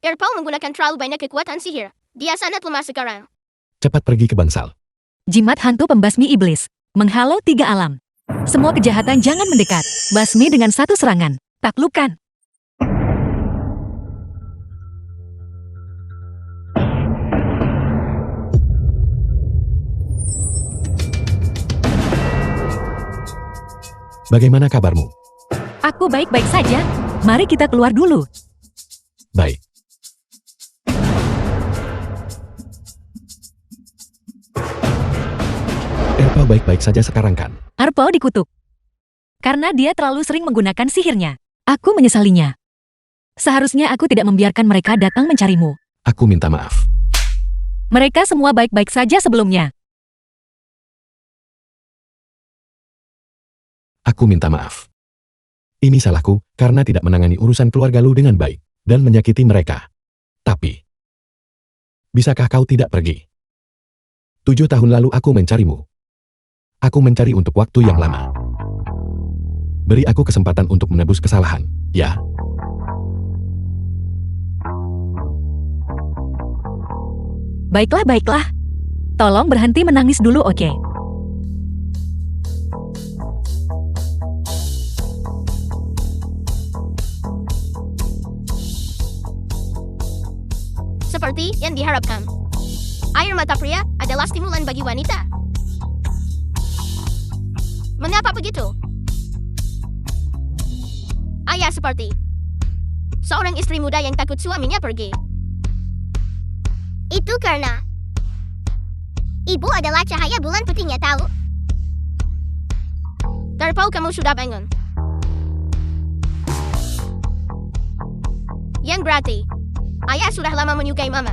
[SPEAKER 2] Erpal menggunakan terlalu banyak kekuatan sihir. Dia sangat lemah sekarang.
[SPEAKER 1] Cepat pergi ke bangsal.
[SPEAKER 4] Jimat hantu pembasmi iblis. Menghalau 3 alam. Semua kejahatan jangan mendekat. Basmi dengan 1 serangan. Taklukkan.
[SPEAKER 1] Bagaimana kabarmu?
[SPEAKER 4] Aku baik-baik saja. Mari kita keluar dulu.
[SPEAKER 1] Baik. Erpal baik-baik saja sekarang kan?
[SPEAKER 4] Arpau dikutuk. Karena dia terlalu sering menggunakan sihirnya. Aku menyesalinya. Seharusnya aku tidak membiarkan mereka datang mencarimu.
[SPEAKER 1] Aku minta maaf.
[SPEAKER 4] Mereka semua baik-baik saja sebelumnya.
[SPEAKER 1] Aku minta maaf. Ini salahku karena tidak menangani urusan keluarga lu dengan baik dan menyakiti mereka. Tapi, bisakah kau tidak pergi? 7 tahun lalu aku mencarimu. Aku mencari untuk waktu yang lama. Beri aku kesempatan untuk menebus kesalahan, ya?
[SPEAKER 4] Baiklah, baiklah. Tolong berhenti menangis dulu, oke?
[SPEAKER 2] Seperti yang diharapkan. Air mata pria adalah stimulan bagi wanita. Mengapa begitu? Ayah seperti seorang istri muda yang takut suaminya pergi. Itu karena ibu adalah cahaya bulan putihnya, tahu? Terpau kamu sudah bangun. Yang berarti ayah sudah lama menyukai mama.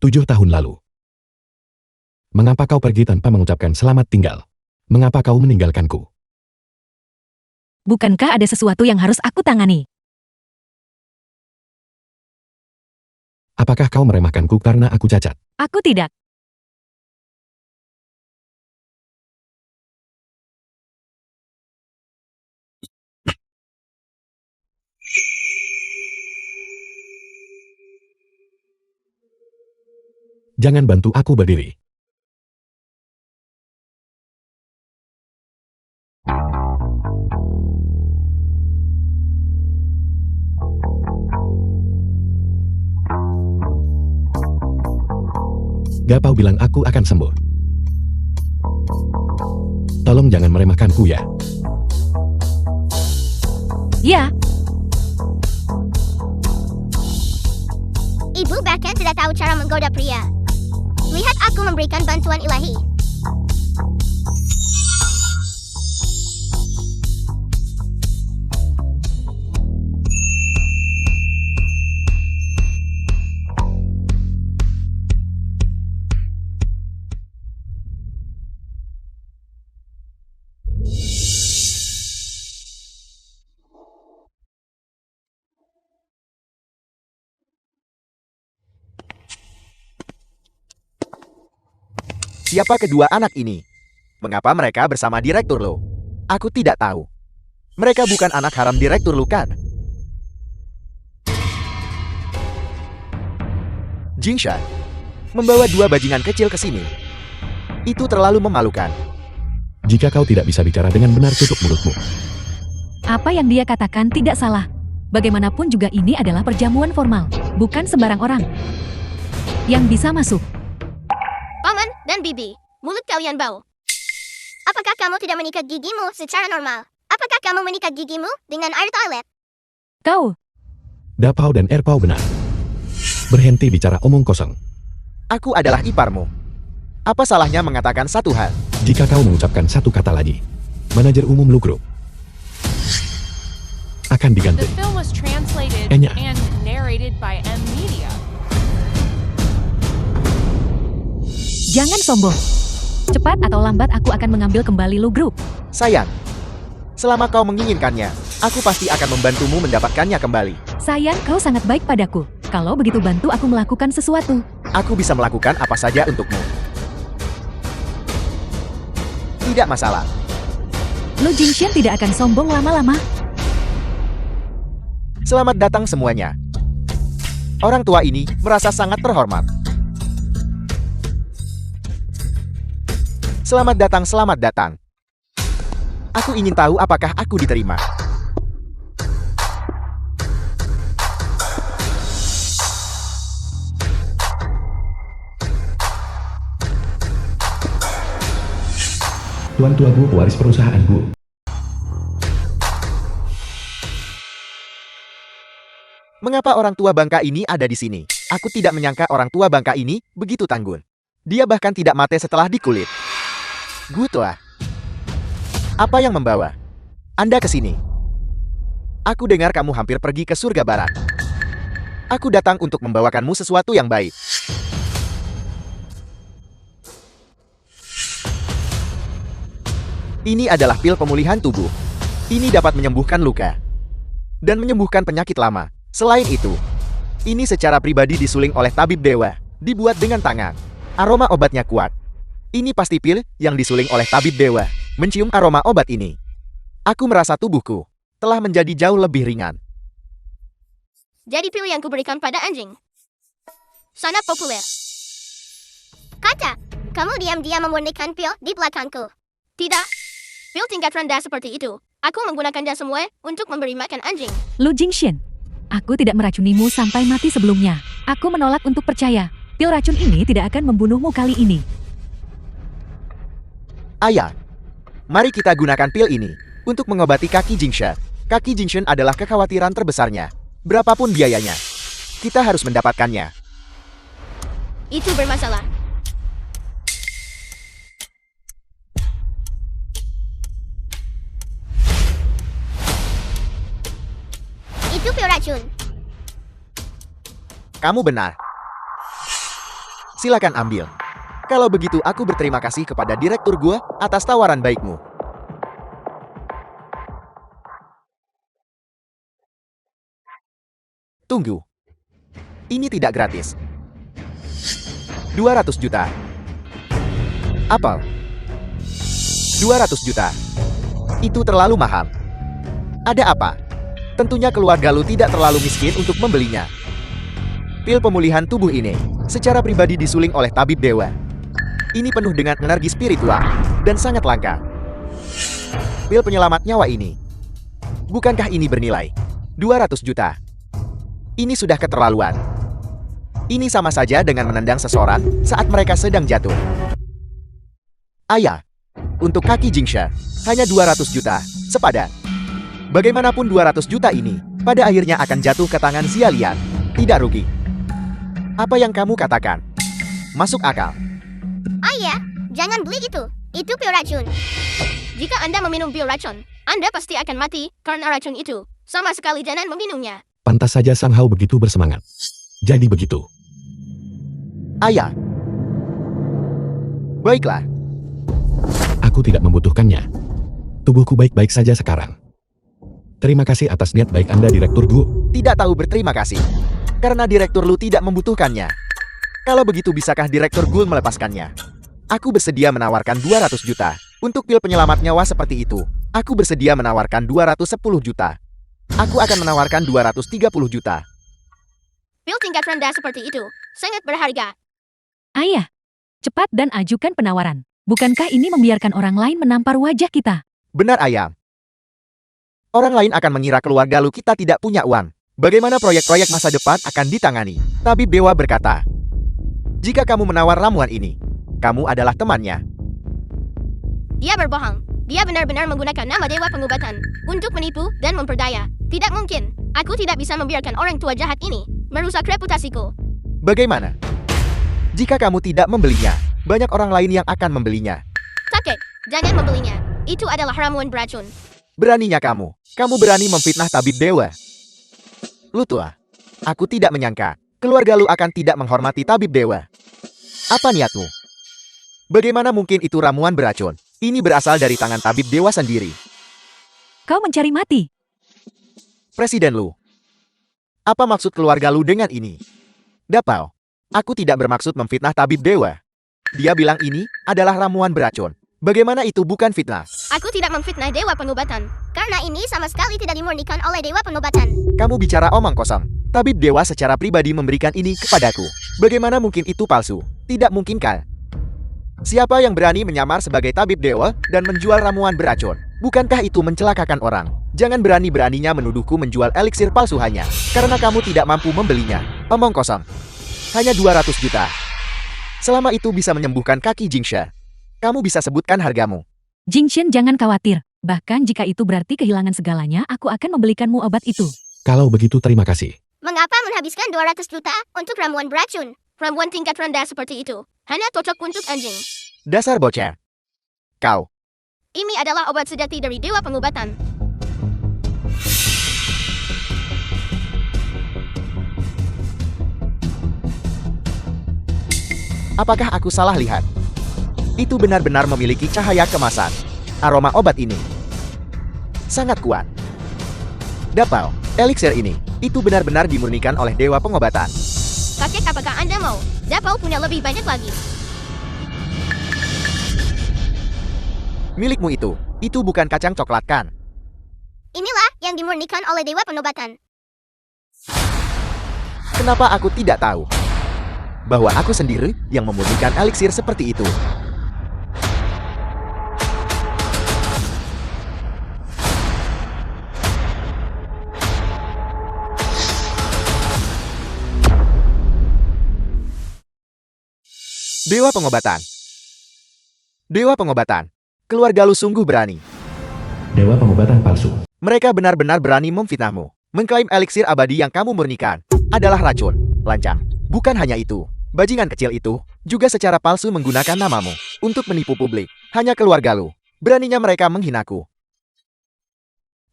[SPEAKER 1] Tujuh tahun lalu. Mengapa kau pergi tanpa mengucapkan selamat tinggal? Mengapa kau meninggalkanku?
[SPEAKER 4] Bukankah ada sesuatu yang harus aku tangani?
[SPEAKER 1] Apakah kau meremehkanku karena aku cacat?
[SPEAKER 4] Aku tidak.
[SPEAKER 1] Jangan bantu aku berdiri. Gapau bilang aku akan sembuh. Tolong jangan meremehkanku ya.
[SPEAKER 4] Ya,
[SPEAKER 2] Ibu bahkan tidak tahu cara menggoda pria. Lihat aku memberikan bantuan ilahi.
[SPEAKER 3] Siapa kedua anak ini? Mengapa mereka bersama Direktur Lo? Aku tidak tahu. Mereka bukan anak haram Direktur Lo kan? Jingshan membawa dua bajingan kecil ke sini. Itu terlalu memalukan.
[SPEAKER 1] Jika kau tidak bisa bicara dengan benar, tutup mulutmu.
[SPEAKER 4] apa yang dia katakan tidak salah. Bagaimanapun juga ini adalah perjamuan formal, bukan sembarang orang yang bisa masuk.
[SPEAKER 2] Paman dan bibi, mulut kalian bau. Apakah kamu tidak mengikat gigimu secara normal? Apakah kamu mengikat gigimu dengan air toilet?
[SPEAKER 4] Kau,
[SPEAKER 1] Dapau dan Erpau benar. Berhenti bicara omong kosong.
[SPEAKER 3] Aku adalah iparmu. Apa salahnya mengatakan satu hal?
[SPEAKER 1] Jika kau mengucapkan satu kata lagi, manajer umum Lu Group akan
[SPEAKER 5] The
[SPEAKER 1] diganti.
[SPEAKER 5] film was translated
[SPEAKER 1] Enya.
[SPEAKER 5] and narrated by M Media.
[SPEAKER 4] jangan sombong. Cepat atau lambat aku akan mengambil kembali Lu Group.
[SPEAKER 3] Sayang, selama kau menginginkannya, aku pasti akan membantumu mendapatkannya kembali.
[SPEAKER 4] Sayang, kau sangat baik padaku. Kalau begitu bantu aku melakukan sesuatu.
[SPEAKER 3] Aku bisa melakukan apa saja untukmu. Tidak masalah.
[SPEAKER 4] Lu Jingshan tidak akan sombong lama-lama.
[SPEAKER 3] Selamat datang semuanya. Orang tua ini merasa sangat terhormat. Selamat datang, selamat datang. Aku ingin tahu apakah aku diterima.
[SPEAKER 1] Tuan tuaku pewaris perusahaanku.
[SPEAKER 3] Mengapa orang tua bangka ini ada di sini? Aku tidak menyangka orang tua bangka ini begitu tangguh. Dia bahkan tidak mati setelah dikulit. Gutlah. Apa yang membawa Anda ke sini? Aku dengar kamu hampir pergi ke surga barat. Aku datang untuk membawakanmu sesuatu yang baik. Ini adalah pil pemulihan tubuh. Ini dapat menyembuhkan luka dan menyembuhkan penyakit lama. Selain itu, ini secara pribadi disuling oleh tabib dewa, dibuat dengan tangan. Aroma obatnya kuat. Ini pasti pil yang disuling oleh tabib dewa. Mencium aroma obat ini, aku merasa tubuhku telah menjadi jauh lebih ringan.
[SPEAKER 2] Jadi pil yang kuberikan pada anjing sangat populer. Kata, Kamu diam-diam memurnikan pil di belakangku. Tidak. Pil tingkat rendah seperti itu. Aku menggunakannya semua untuk memberi makan anjing.
[SPEAKER 4] Lu Jingxian, aku tidak meracunimu sampai mati sebelumnya. Aku menolak untuk percaya. Pil racun ini tidak akan membunuhmu kali ini.
[SPEAKER 3] Ayah, mari kita gunakan pil ini untuk mengobati kaki Jingshan. Kaki Jingshan adalah kekhawatiran terbesarnya. Berapapun biayanya, kita harus mendapatkannya.
[SPEAKER 2] Itu bermasalah. Itu pil racun.
[SPEAKER 3] Kamu benar. Silakan ambil. Kalau begitu aku berterima kasih kepada direktur gua atas tawaran baikmu. Tunggu. Ini tidak gratis. 200 juta. Apel. 200 juta. Itu terlalu mahal. Ada apa? Tentunya keluarga lu tidak terlalu miskin untuk membelinya. Pil pemulihan tubuh ini secara pribadi disuling oleh tabib dewa. Ini penuh dengan energi spiritual dan sangat langka. Pil penyelamat nyawa ini. Bukankah ini bernilai 200 juta? Ini sudah keterlaluan. Ini sama saja dengan menendang seseorang saat mereka sedang jatuh. Ayah, untuk kaki Jingshan, hanya 200 juta, sepadan. Bagaimanapun 200 juta ini, pada akhirnya akan jatuh ke tangan Xia Lian. Tidak rugi. Apa yang kamu katakan? Masuk akal.
[SPEAKER 2] Ayah, jangan beli itu. Itu pil racun. Jika Anda meminum pil racun, Anda pasti akan mati karena racun itu. Sama sekali jangan meminumnya.
[SPEAKER 1] Pantas saja Sang Hao begitu bersemangat. Jadi begitu.
[SPEAKER 3] Ayah. Baiklah.
[SPEAKER 1] Aku tidak membutuhkannya. Tubuhku baik-baik saja sekarang. Terima kasih atas niat baik Anda, Direktur Gu.
[SPEAKER 3] Tidak tahu berterima kasih. Karena Direktur Lu tidak membutuhkannya. Kalau begitu bisakah Direktur Gul melepaskannya? Aku bersedia menawarkan 200 juta. Untuk pil penyelamat nyawa seperti itu, aku bersedia menawarkan 210 juta. Aku akan menawarkan 230 juta.
[SPEAKER 2] Pil tingkat rendah seperti itu sangat berharga.
[SPEAKER 4] Ayah, cepat dan ajukan penawaran. Bukankah ini membiarkan orang lain menampar wajah kita?
[SPEAKER 3] Benar, Ayam. Orang lain akan mengira keluarga lu kita tidak punya uang. Bagaimana proyek-proyek masa depan akan ditangani? Tabib Dewa berkata, jika kamu menawar ramuan ini, kamu adalah temannya.
[SPEAKER 2] Dia berbohong. Dia benar-benar menggunakan nama Dewa Pengobatan untuk menipu dan memperdaya. Tidak mungkin. Aku tidak bisa membiarkan orang tua jahat ini merusak reputasiku.
[SPEAKER 3] Bagaimana? Jika kamu tidak membelinya, banyak orang lain yang akan membelinya.
[SPEAKER 2] Takut, jangan membelinya. Itu adalah ramuan beracun.
[SPEAKER 3] Beraninya kamu. Kamu berani memfitnah Tabib Dewa. Lu tua. Aku tidak menyangka keluarga lu akan tidak menghormati Tabib Dewa. Apa niatmu? Bagaimana mungkin itu ramuan beracun? Ini berasal dari tangan Tabib Dewa sendiri.
[SPEAKER 4] Kau mencari mati.
[SPEAKER 3] Presiden Lu. Apa maksud keluarga lu dengan ini? Dapau. Aku tidak bermaksud memfitnah Tabib Dewa. Dia bilang ini adalah ramuan beracun. Bagaimana itu bukan fitnah?
[SPEAKER 2] Aku tidak memfitnah Dewa Pengobatan. Karena ini sama sekali tidak dimurnikan oleh Dewa Pengobatan.
[SPEAKER 3] Kamu bicara omong kosong. Tabib Dewa secara pribadi memberikan ini kepadaku. Bagaimana mungkin itu palsu? Tidak mungkin kan? Siapa yang berani menyamar sebagai Tabib Dewa dan menjual ramuan beracun? Bukankah itu mencelakakan orang? Jangan berani-beraninya menuduhku menjual eliksir palsu hanya karena kamu tidak mampu membelinya. Omong kosong. Hanya 200 juta. Selama itu bisa menyembuhkan kaki Jingshan, kamu bisa sebutkan hargamu.
[SPEAKER 4] Jingxian, jangan khawatir. Bahkan jika itu berarti kehilangan segalanya, aku akan membelikanmu obat itu.
[SPEAKER 1] Kalau begitu terima kasih.
[SPEAKER 2] Mengapa menghabiskan 200 juta untuk ramuan beracun? Ramuan tingkat rendah seperti itu hanya cocok untuk anjing.
[SPEAKER 3] Dasar bocah. Kau.
[SPEAKER 2] Ini adalah obat sejati dari Dewa Pengobatan.
[SPEAKER 3] Apakah aku salah lihat? Itu benar-benar memiliki cahaya kemasan. Aroma obat ini sangat kuat. Dapau, eliksir ini, itu benar-benar dimurnikan oleh Dewa Pengobatan.
[SPEAKER 2] Kakek, apakah Anda mau? Dapau punya lebih banyak lagi.
[SPEAKER 3] Milikmu itu bukan kacang coklat kan?
[SPEAKER 2] Inilah yang dimurnikan oleh Dewa Pengobatan.
[SPEAKER 3] Kenapa aku tidak tahu? bahwa aku sendiri yang memurnikan eliksir seperti itu. Dewa Pengobatan. Dewa Pengobatan. Keluarga lu sungguh berani.
[SPEAKER 1] Dewa pengobatan palsu.
[SPEAKER 3] Mereka benar-benar berani memfitnahmu. Mengklaim eliksir abadi yang kamu murnikan adalah racun. Lancang. Bukan hanya itu. Bajingan kecil itu juga secara palsu menggunakan namamu untuk menipu publik. Hanya keluarga lu. Beraninya mereka menghinaku.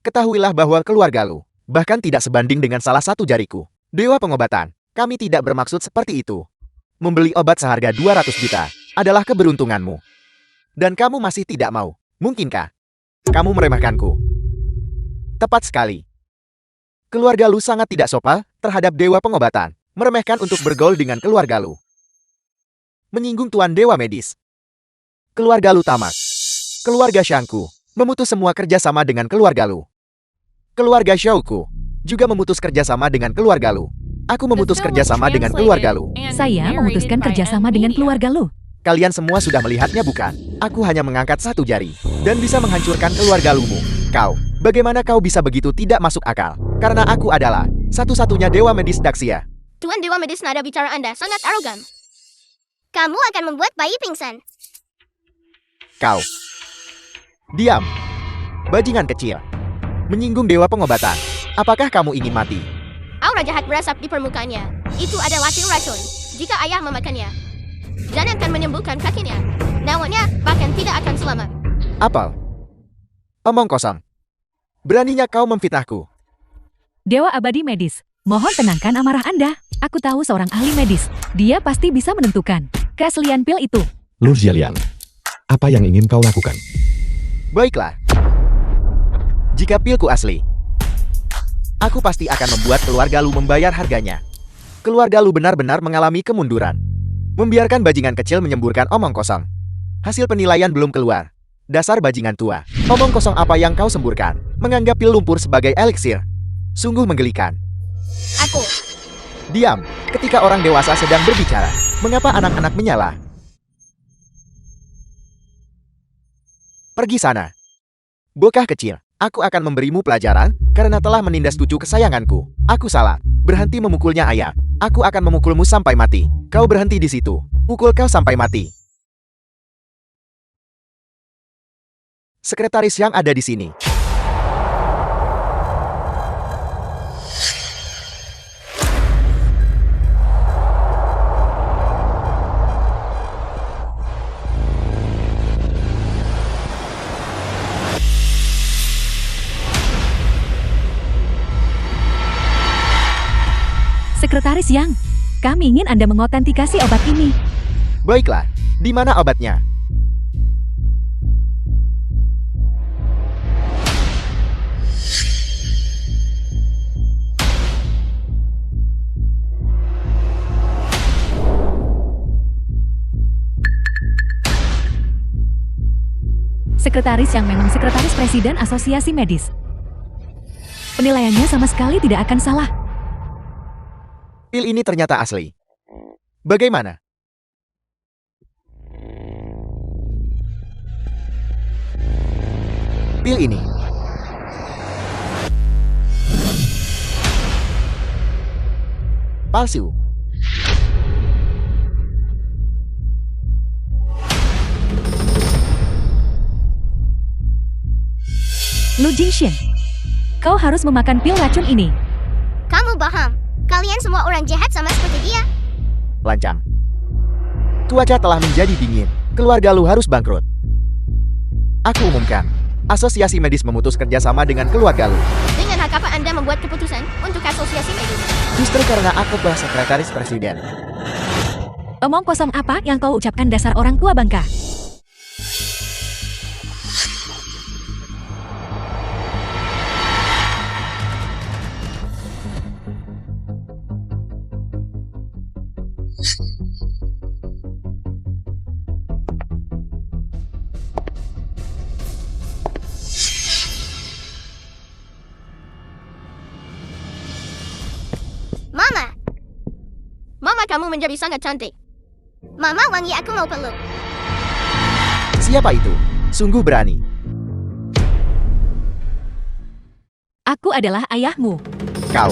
[SPEAKER 3] Ketahuilah bahwa keluarga lu bahkan tidak sebanding dengan salah satu jariku. Dewa Pengobatan. Kami tidak bermaksud seperti itu. Membeli obat seharga 200 juta adalah keberuntunganmu. Dan kamu masih tidak mau. Mungkinkah kamu meremehkanku? Tepat sekali. Keluarga lu sangat tidak sopan terhadap Dewa Pengobatan. Meremehkan untuk bergaul dengan keluarga lu. Menyinggung Tuan Dewa Medis. Keluarga lu tamat. Keluarga Shangku memutus semua kerjasama dengan keluarga lu. Keluarga Xiaoku juga memutus kerjasama dengan keluarga lu. Aku memutus kerjasama dengan keluarga lu.
[SPEAKER 4] Saya memutuskan kerjasama dengan keluarga lu.
[SPEAKER 3] Kalian semua sudah melihatnya bukan? Aku hanya mengangkat satu jari dan bisa menghancurkan keluarga lumu. Kau, bagaimana kau bisa begitu tidak masuk akal? Karena aku adalah satu-satunya Dewa Medis Daxia.
[SPEAKER 2] Tuan Dewa Medis, nada bicara Anda sangat arogan. Kamu akan membuat bayi pingsan.
[SPEAKER 3] Kau. Diam. Bajingan kecil. Menyinggung Dewa Pengobatan. Apakah kamu ingin mati?
[SPEAKER 2] Aura jahat berasap di permukaannya. Itu adalah racun. Jika ayah memakannya, jangan akan menyembuhkan kakinya. Nyawanya bahkan tidak akan selamat.
[SPEAKER 3] Apel. Omong kosong. Beraninya kau memfitnahku.
[SPEAKER 4] Dewa Abadi Medis, mohon tenangkan amarah Anda. Aku tahu seorang ahli medis. Dia pasti bisa menentukan keaslian pil itu.
[SPEAKER 1] Lur Jialian. Apa yang ingin kau lakukan?
[SPEAKER 3] Baiklah. Jika pilku asli, aku pasti akan membuat keluarga lu membayar harganya. Keluarga lu benar-benar mengalami kemunduran. Membiarkan bajingan kecil menyemburkan omong kosong. Hasil penilaian belum keluar. Dasar bajingan tua. Omong kosong apa yang kau semburkan? Menganggap pil lumpur sebagai eliksir. Sungguh menggelikan.
[SPEAKER 2] Aku.
[SPEAKER 3] Diam. Ketika orang dewasa sedang berbicara, mengapa anak-anak menyala? Pergi sana. Bocah kecil. Aku akan memberimu pelajaran karena telah menindas cucu kesayanganku. Aku salah. Berhenti memukulnya, ayah. Aku akan memukulmu sampai mati. Kau berhenti di situ. Pukul kau sampai mati. Sekretaris yang ada di sini.
[SPEAKER 4] Sekretaris Yang, kami ingin Anda mengotentikasi obat ini.
[SPEAKER 3] Baiklah. Di mana obatnya?
[SPEAKER 4] Sekretaris Yang memang sekretaris Presiden Asosiasi Medis. Penilaiannya sama sekali tidak akan salah.
[SPEAKER 3] Pil ini ternyata asli. Bagaimana? Pil ini. Palsu.
[SPEAKER 4] Lu Jingxian, kau harus memakan pil racun ini.
[SPEAKER 2] Kamu bohong. Kalian semua orang jahat sama seperti dia.
[SPEAKER 3] Lancang. Cuaca telah menjadi dingin. Keluarga lu harus bangkrut. Aku umumkan. Asosiasi Medis memutus kerjasama dengan keluarga lu.
[SPEAKER 2] Dengan hak apa Anda membuat keputusan untuk asosiasi medis?
[SPEAKER 3] Justru karena aku adalah sekretaris presiden.
[SPEAKER 4] Omong kosong apa yang kau ucapkan, dasar orang tua bangka?
[SPEAKER 2] kamu menjadi sangat cantik. Mama wangi, aku mau peluk.
[SPEAKER 3] Siapa itu? Sungguh berani.
[SPEAKER 4] Aku adalah ayahmu.
[SPEAKER 3] Kau.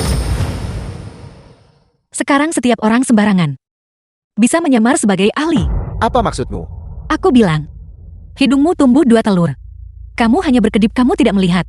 [SPEAKER 4] Sekarang setiap orang sembarangan bisa menyamar sebagai ahli.
[SPEAKER 3] Apa maksudmu?
[SPEAKER 4] Aku bilang, hidungmu tumbuh 2 telur. Kamu hanya berkedip, kamu tidak melihat.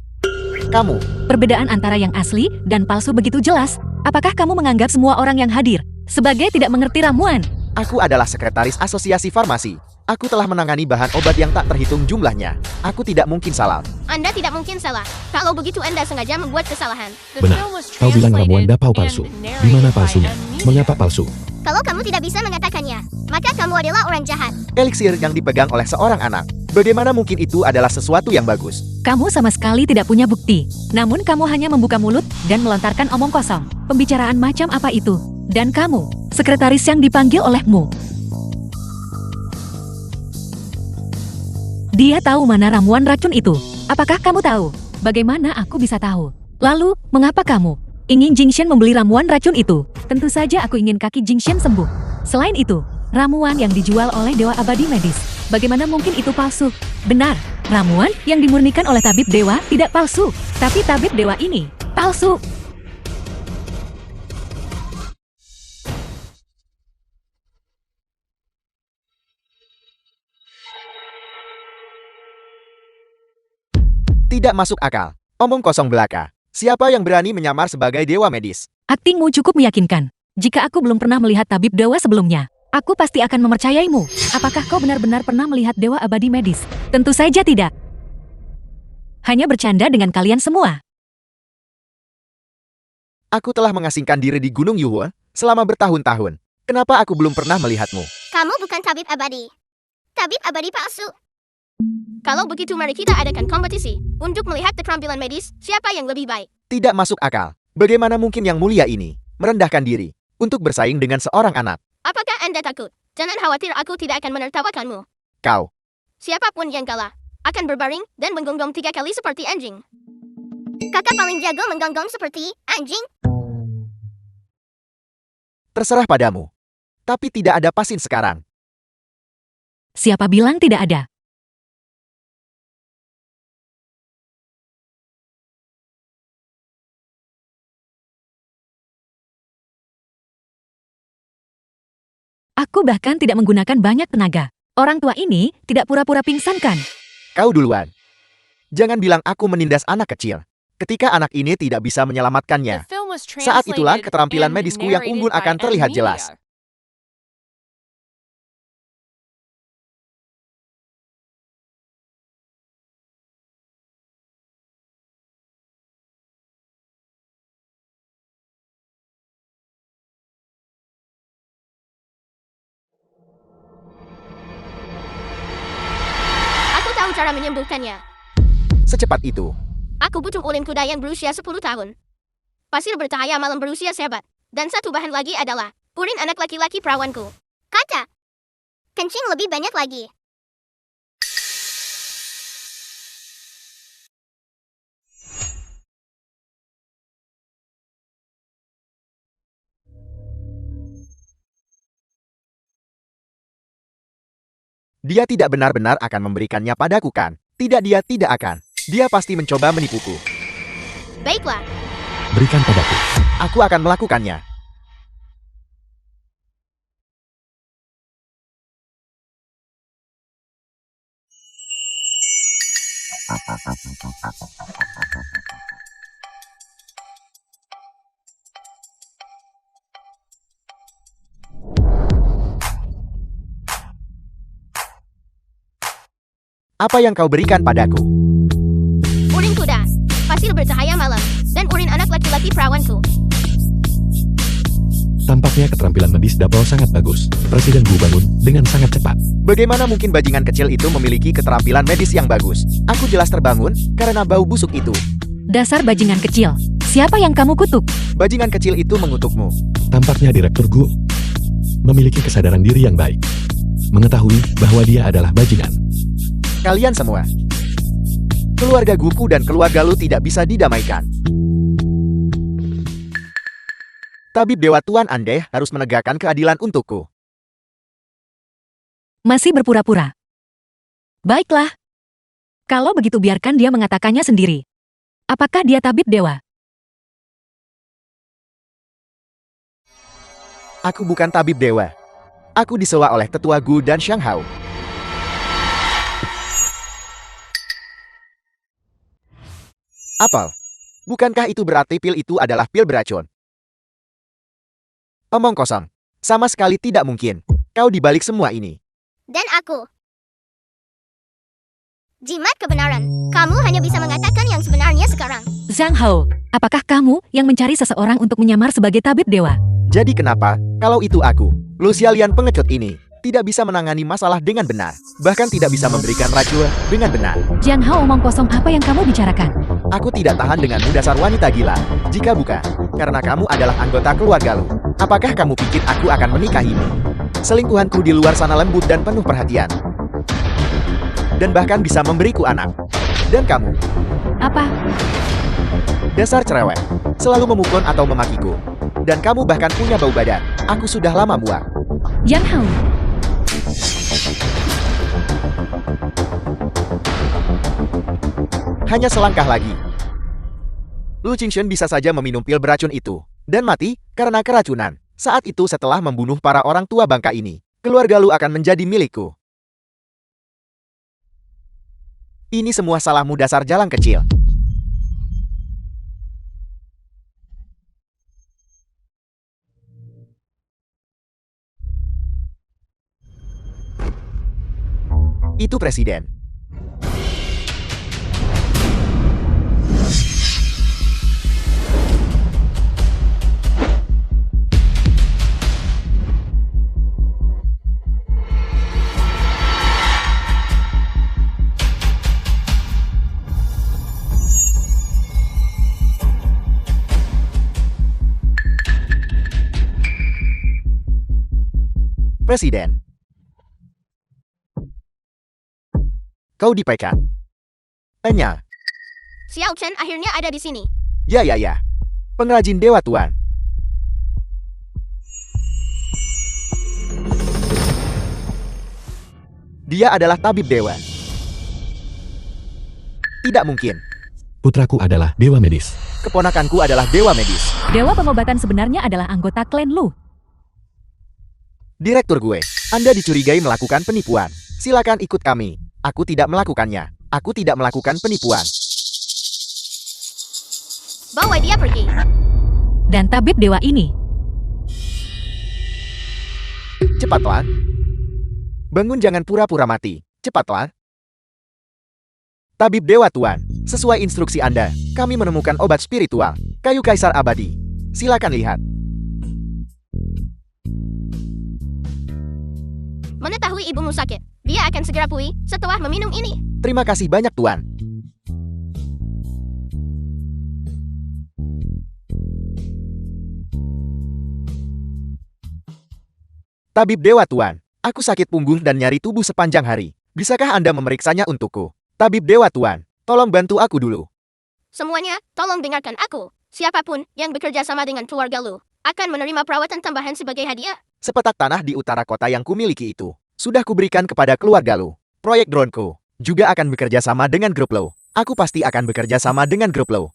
[SPEAKER 3] Kamu.
[SPEAKER 4] Perbedaan antara yang asli dan palsu begitu jelas. Apakah kamu menganggap semua orang yang hadir sebagai tidak mengerti ramuan?
[SPEAKER 3] Aku adalah sekretaris asosiasi farmasi. Aku telah menangani bahan obat yang tak terhitung jumlahnya. Aku tidak mungkin salah.
[SPEAKER 2] Anda tidak mungkin salah. Kalau begitu Anda sengaja membuat kesalahan.
[SPEAKER 5] The
[SPEAKER 1] Benar.
[SPEAKER 5] film was
[SPEAKER 1] Kau bilang ramuan
[SPEAKER 5] translated
[SPEAKER 1] dapau
[SPEAKER 5] and
[SPEAKER 1] palsu.
[SPEAKER 5] narrated
[SPEAKER 1] Di mana
[SPEAKER 5] by
[SPEAKER 1] palsunya?
[SPEAKER 5] M Media.
[SPEAKER 1] Mengapa palsu?
[SPEAKER 2] Kalau kamu tidak bisa mengatakannya, maka kamu adalah orang jahat.
[SPEAKER 3] Eliksir yang dipegang oleh seorang anak. Bagaimana mungkin itu adalah sesuatu yang bagus?
[SPEAKER 4] Kamu sama sekali tidak punya bukti. Namun kamu hanya membuka mulut dan melontarkan omong kosong. Pembicaraan macam apa itu? Dan kamu, sekretaris yang dipanggil olehmu. Dia tahu mana ramuan racun itu. Apakah kamu tahu? Bagaimana aku bisa tahu? Lalu, mengapa kamu ingin Jingshen membeli ramuan racun itu? Tentu saja aku ingin kaki Jingshen sembuh. Selain itu, ramuan yang dijual oleh Dewa Abadi Medis. Bagaimana mungkin itu palsu? Benar, ramuan yang dimurnikan oleh tabib dewa tidak palsu. Tapi tabib dewa ini palsu.
[SPEAKER 3] Tidak masuk akal. Omong kosong belaka. Siapa yang berani menyamar sebagai dewa medis?
[SPEAKER 4] Aktingmu cukup meyakinkan. Jika aku belum pernah melihat tabib dewa sebelumnya, aku pasti akan mempercayaimu. Apakah kau benar-benar pernah melihat Dewa Abadi Medis? Tentu saja tidak. Hanya bercanda dengan kalian semua.
[SPEAKER 3] Aku telah mengasingkan diri di Gunung Yuhua selama bertahun-tahun. Kenapa aku belum pernah melihatmu?
[SPEAKER 2] Kamu bukan tabib abadi. Tabib abadi palsu. Kalau begitu mari kita adakan kompetisi untuk melihat keterampilan medis siapa yang lebih baik.
[SPEAKER 3] Tidak masuk akal. Bagaimana mungkin yang mulia ini merendahkan diri untuk bersaing dengan seorang anak?
[SPEAKER 2] Apakah Anda takut? Jangan khawatir, aku tidak akan menertawakanmu.
[SPEAKER 3] Kau.
[SPEAKER 2] Siapapun yang kalah akan berbaring dan menggonggong 3 kali seperti anjing. Kakak paling jago menggonggong seperti anjing.
[SPEAKER 3] Terserah padamu. Tapi tidak ada pasin sekarang.
[SPEAKER 4] Siapa bilang tidak ada? Aku bahkan tidak menggunakan banyak tenaga. Orang tua ini tidak pura-pura pingsan kan?
[SPEAKER 3] Kau duluan. Jangan bilang aku menindas anak kecil. Ketika anak ini tidak bisa
[SPEAKER 5] The
[SPEAKER 3] menyelamatkannya.
[SPEAKER 5] film was
[SPEAKER 3] Saat itulah
[SPEAKER 5] translated
[SPEAKER 3] keterampilan
[SPEAKER 5] and
[SPEAKER 3] medisku yang
[SPEAKER 5] narrated
[SPEAKER 3] unggul
[SPEAKER 5] by
[SPEAKER 3] akan
[SPEAKER 5] M
[SPEAKER 3] terlihat
[SPEAKER 5] Media.
[SPEAKER 3] jelas.
[SPEAKER 2] Aku tahu cara menyembuhkannya.
[SPEAKER 3] Secepat itu.
[SPEAKER 2] Aku butuh ulin kuda yang berusia 10 tahun. Pasir bercahaya malam berusia sebat. Dan satu bahan lagi adalah urin anak laki-laki perawanku. Kata, kencing lebih banyak lagi.
[SPEAKER 3] Dia tidak benar-benar akan memberikannya padaku kan? Tidak, dia tidak akan. Dia pasti mencoba menipuku.
[SPEAKER 2] Baiklah,
[SPEAKER 1] Berikan padaku.
[SPEAKER 3] Aku akan melakukannya. Apa yang kau berikan padaku?
[SPEAKER 2] urin kuda, pasir bercahaya malam, dan urin anak laki-laki perawanku.
[SPEAKER 1] Tampaknya keterampilan medis Dapol sangat bagus. Presiden Gu bangun dengan sangat cepat.
[SPEAKER 3] Bagaimana mungkin bajingan kecil itu memiliki keterampilan medis yang bagus? Aku jelas terbangun karena bau busuk itu.
[SPEAKER 4] Dasar bajingan kecil. Siapa yang kamu kutuk?
[SPEAKER 3] Bajingan kecil itu mengutukmu.
[SPEAKER 1] Tampaknya Direktur Gu memiliki kesadaran diri yang baik. Mengetahui bahwa dia adalah bajingan.
[SPEAKER 3] Kalian semua. Keluarga Guku dan keluarga Lu tidak bisa didamaikan. Tabib Dewa Tuan Andeh harus menegakkan keadilan untukku.
[SPEAKER 4] Masih berpura-pura. Baiklah. Kalau begitu biarkan dia mengatakannya sendiri. Apakah dia tabib dewa?
[SPEAKER 3] Aku bukan tabib dewa. Aku disewa oleh Tetua Gu dan Xiang Hao. Apel. Bukankah itu berarti pil itu adalah pil beracun? Omong kosong. Sama sekali tidak mungkin. Kau dibalik semua ini.
[SPEAKER 2] Dan aku. Jimat kebenaran. Kamu hanya bisa mengatakan yang sebenarnya sekarang.
[SPEAKER 4] Zhang Hao, apakah kamu yang mencari seseorang untuk menyamar sebagai tabib dewa?
[SPEAKER 3] Jadi kenapa, kalau itu aku, Lu Xiaolian pengecut ini, tidak bisa menangani masalah dengan benar, bahkan tidak bisa memberikan racun dengan benar.
[SPEAKER 4] Zhang Hao, omong kosong apa yang kamu bicarakan?
[SPEAKER 3] Aku tidak tahan denganmu dasar wanita gila. Jika bukan, karena kamu adalah anggota keluarga Lu. Apakah kamu pikir aku akan menikahimu? Selingkuhanku di luar sana lembut dan penuh perhatian. Dan bahkan bisa memberiku anak. Dan kamu,
[SPEAKER 4] Apa?
[SPEAKER 3] dasar cerewet, selalu memukul atau memakiku. Dan kamu bahkan punya bau badan. Aku sudah lama muak.
[SPEAKER 4] Zhang Hao,
[SPEAKER 3] Hanya selangkah lagi. Lu Qingxuan bisa saja meminum pil beracun itu. Dan mati karena keracunan. Saat itu setelah membunuh para orang tua bangka ini. Keluarga Lu akan menjadi milikku. Ini semua salahmu dasar jalan kecil. Itu presiden. Presiden. Kau dipecat. Tanya.
[SPEAKER 2] Xiao Chen akhirnya ada di sini.
[SPEAKER 3] Ya. Pengrajin Dewa Tuan. Dia adalah tabib dewa. Tidak mungkin.
[SPEAKER 1] Putraku adalah dewa medis.
[SPEAKER 3] Keponakanku adalah dewa medis.
[SPEAKER 4] dewa pengobatan sebenarnya adalah anggota klan Lu.
[SPEAKER 3] Direktur gue, Anda dicurigai melakukan penipuan. Silakan ikut kami. Aku tidak melakukannya. Aku tidak melakukan penipuan.
[SPEAKER 2] Bawa dia pergi.
[SPEAKER 4] Dan tabib dewa ini.
[SPEAKER 3] Cepatlah. Bangun, jangan pura-pura mati. Cepatlah. Tabib Dewa Tuan, sesuai instruksi Anda, kami menemukan obat spiritual, kayu kaisar abadi. Silakan lihat.
[SPEAKER 2] Mengetahui ibumu sakit. Dia akan segera pulih setelah meminum ini.
[SPEAKER 3] Terima kasih banyak, Tuan. Tabib Dewa Tuan, aku sakit punggung dan nyari tubuh sepanjang hari. Bisakah Anda memeriksanya untukku? Tabib Dewa Tuan, tolong bantu aku dulu.
[SPEAKER 2] Semuanya, tolong dengarkan aku. Siapapun yang bekerja sama dengan keluarga Lu akan menerima perawatan tambahan sebagai hadiah.
[SPEAKER 3] Sepetak tanah di utara kota yang kumiliki itu sudah kuberikan kepada keluarga Lu. Proyek drone-ku juga akan bekerja sama dengan grup Lu. Aku pasti akan bekerja sama dengan grup Lu.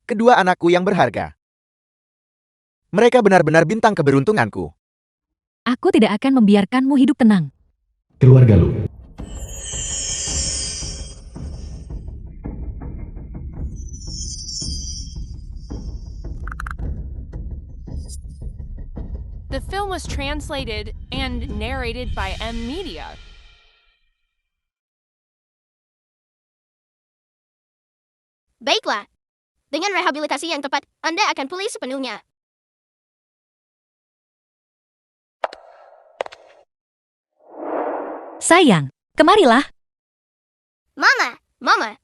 [SPEAKER 3] Kedua anakku yang berharga. Mereka benar-benar bintang keberuntunganku.
[SPEAKER 4] Aku tidak akan membiarkanmu hidup tenang.
[SPEAKER 1] Keluarga Lu.
[SPEAKER 5] The film was translated and narrated by M Media.
[SPEAKER 2] Baiklah. Dengan rehabilitasi yang tepat, Anda akan pulih sepenuhnya.
[SPEAKER 4] Sayang, kemarilah.
[SPEAKER 2] Mama.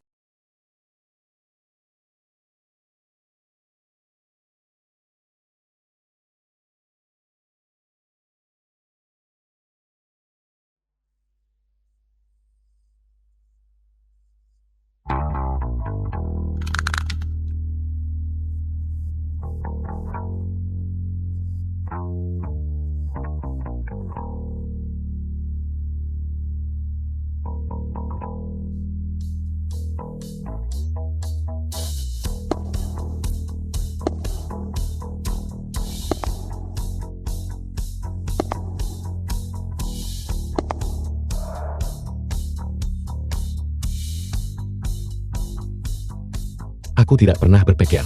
[SPEAKER 1] Aku tidak pernah berpikir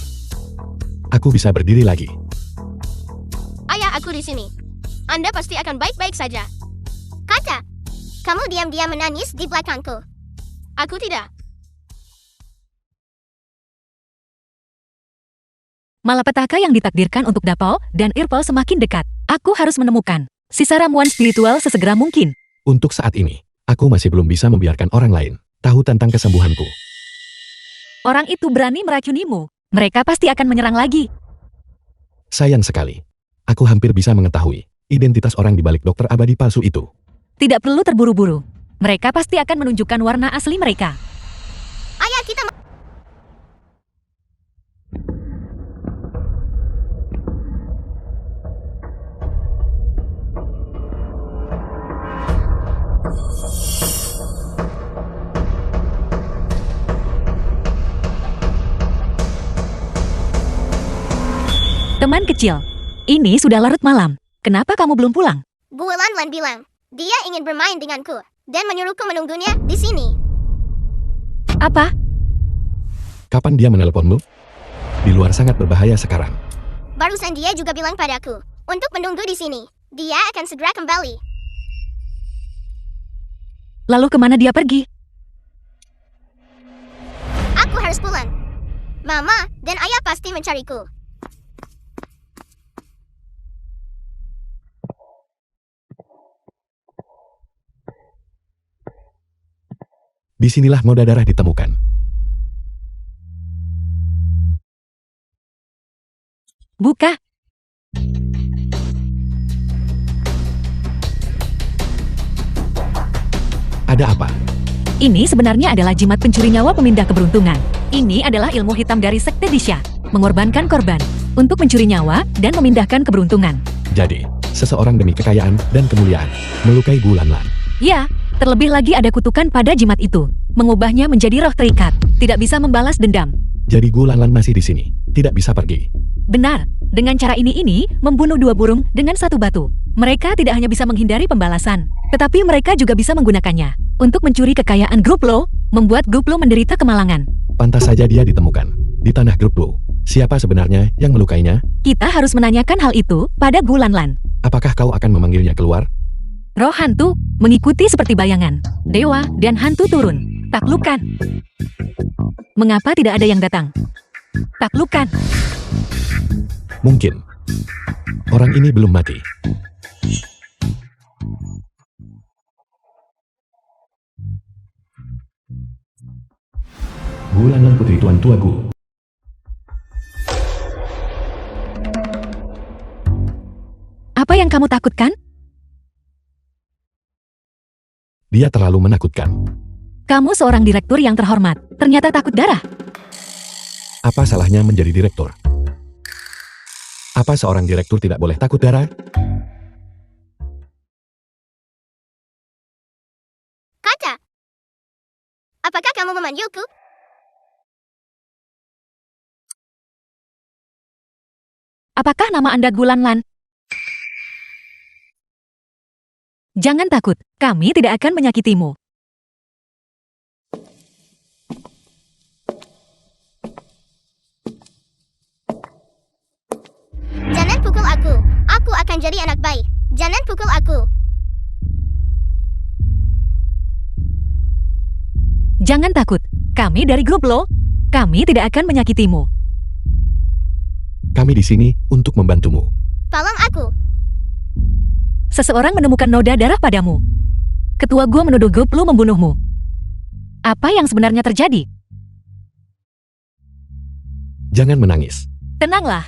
[SPEAKER 1] aku bisa berdiri lagi.
[SPEAKER 2] Ayah aku di sini. Anda pasti akan baik-baik saja. Kata, kamu diam-diam menangis di belakangku. Aku tidak.
[SPEAKER 4] Malapetaka yang ditakdirkan untuk Dapao dan Irpal semakin dekat. Aku harus menemukan sisa ramuan spiritual sesegera mungkin.
[SPEAKER 1] Untuk saat ini, aku masih belum bisa membiarkan orang lain tahu tentang kesembuhanku.
[SPEAKER 4] Orang itu berani meracunimu. Mereka pasti akan menyerang lagi.
[SPEAKER 1] Sayang sekali. Aku hampir bisa mengetahui identitas orang di balik dokter abadi palsu itu.
[SPEAKER 4] Tidak perlu terburu-buru. Mereka pasti akan menunjukkan warna asli mereka.
[SPEAKER 2] Ayah kita
[SPEAKER 4] Teman kecil, ini sudah larut malam. Kenapa kamu belum pulang?
[SPEAKER 2] Gulan Lan bilang, dia ingin bermain denganku dan menyuruhku menunggunya di sini.
[SPEAKER 4] Apa?
[SPEAKER 1] Kapan dia menelponmu? Di luar sangat berbahaya sekarang.
[SPEAKER 2] Barusan dia juga bilang padaku untuk menunggu di sini. Dia akan segera kembali.
[SPEAKER 4] Lalu kemana dia pergi?
[SPEAKER 2] Aku harus pulang. Mama dan ayah pasti mencariku.
[SPEAKER 1] Disinilah noda darah ditemukan.
[SPEAKER 4] Buka.
[SPEAKER 1] Ada apa?
[SPEAKER 4] Ini sebenarnya adalah jimat pencuri nyawa pemindah keberuntungan. Ini adalah ilmu hitam dari Sekte Disha. Mengorbankan korban untuk mencuri nyawa dan memindahkan keberuntungan.
[SPEAKER 1] Jadi, seseorang demi kekayaan dan kemuliaan melukai Gulan Lan.
[SPEAKER 4] Ya, terlebih lagi ada kutukan pada jimat itu. Mengubahnya menjadi roh terikat. Tidak bisa membalas dendam.
[SPEAKER 1] Jadi Gulan Lan masih di sini, tidak bisa pergi.
[SPEAKER 4] Benar, dengan cara ini membunuh 2 burung dengan 1 batu. Mereka tidak hanya bisa menghindari pembalasan, tetapi mereka juga bisa menggunakannya untuk mencuri kekayaan grup Lo, membuat grup Lo menderita kemalangan.
[SPEAKER 1] Pantas saja dia ditemukan di tanah grup Lo. Siapa sebenarnya yang melukainya?
[SPEAKER 4] Kita harus menanyakan hal itu pada Gulan Lan.
[SPEAKER 1] Apakah kau akan memanggilnya keluar?
[SPEAKER 4] Roh hantu mengikuti seperti bayangan. Dewa dan hantu turun. Taklukan. Mengapa tidak ada yang datang? Taklukan.
[SPEAKER 1] Mungkin orang ini belum mati. Gulan Lan putri Tuan Tuagu.
[SPEAKER 4] Apa yang kamu takutkan?
[SPEAKER 1] Dia terlalu menakutkan.
[SPEAKER 4] Kamu seorang direktur yang terhormat. Ternyata takut darah.
[SPEAKER 1] Apa salahnya menjadi direktur? Apa seorang direktur tidak boleh takut darah?
[SPEAKER 2] Kata, apakah kamu memanggilku?
[SPEAKER 4] Apakah nama Anda Gulan Lan? Jangan takut, kami tidak akan menyakitimu.
[SPEAKER 2] Jangan pukul aku. Aku akan jadi anak baik. Jangan pukul aku.
[SPEAKER 4] Jangan takut, kami dari grup Lo. Kami tidak akan menyakitimu.
[SPEAKER 1] Kami di sini untuk membantumu.
[SPEAKER 2] Tolong aku.
[SPEAKER 4] Seseorang menemukan noda darah padamu. Ketua gua menuduh grup Lo membunuhmu. Apa yang sebenarnya terjadi?
[SPEAKER 1] Jangan menangis.
[SPEAKER 4] Tenanglah.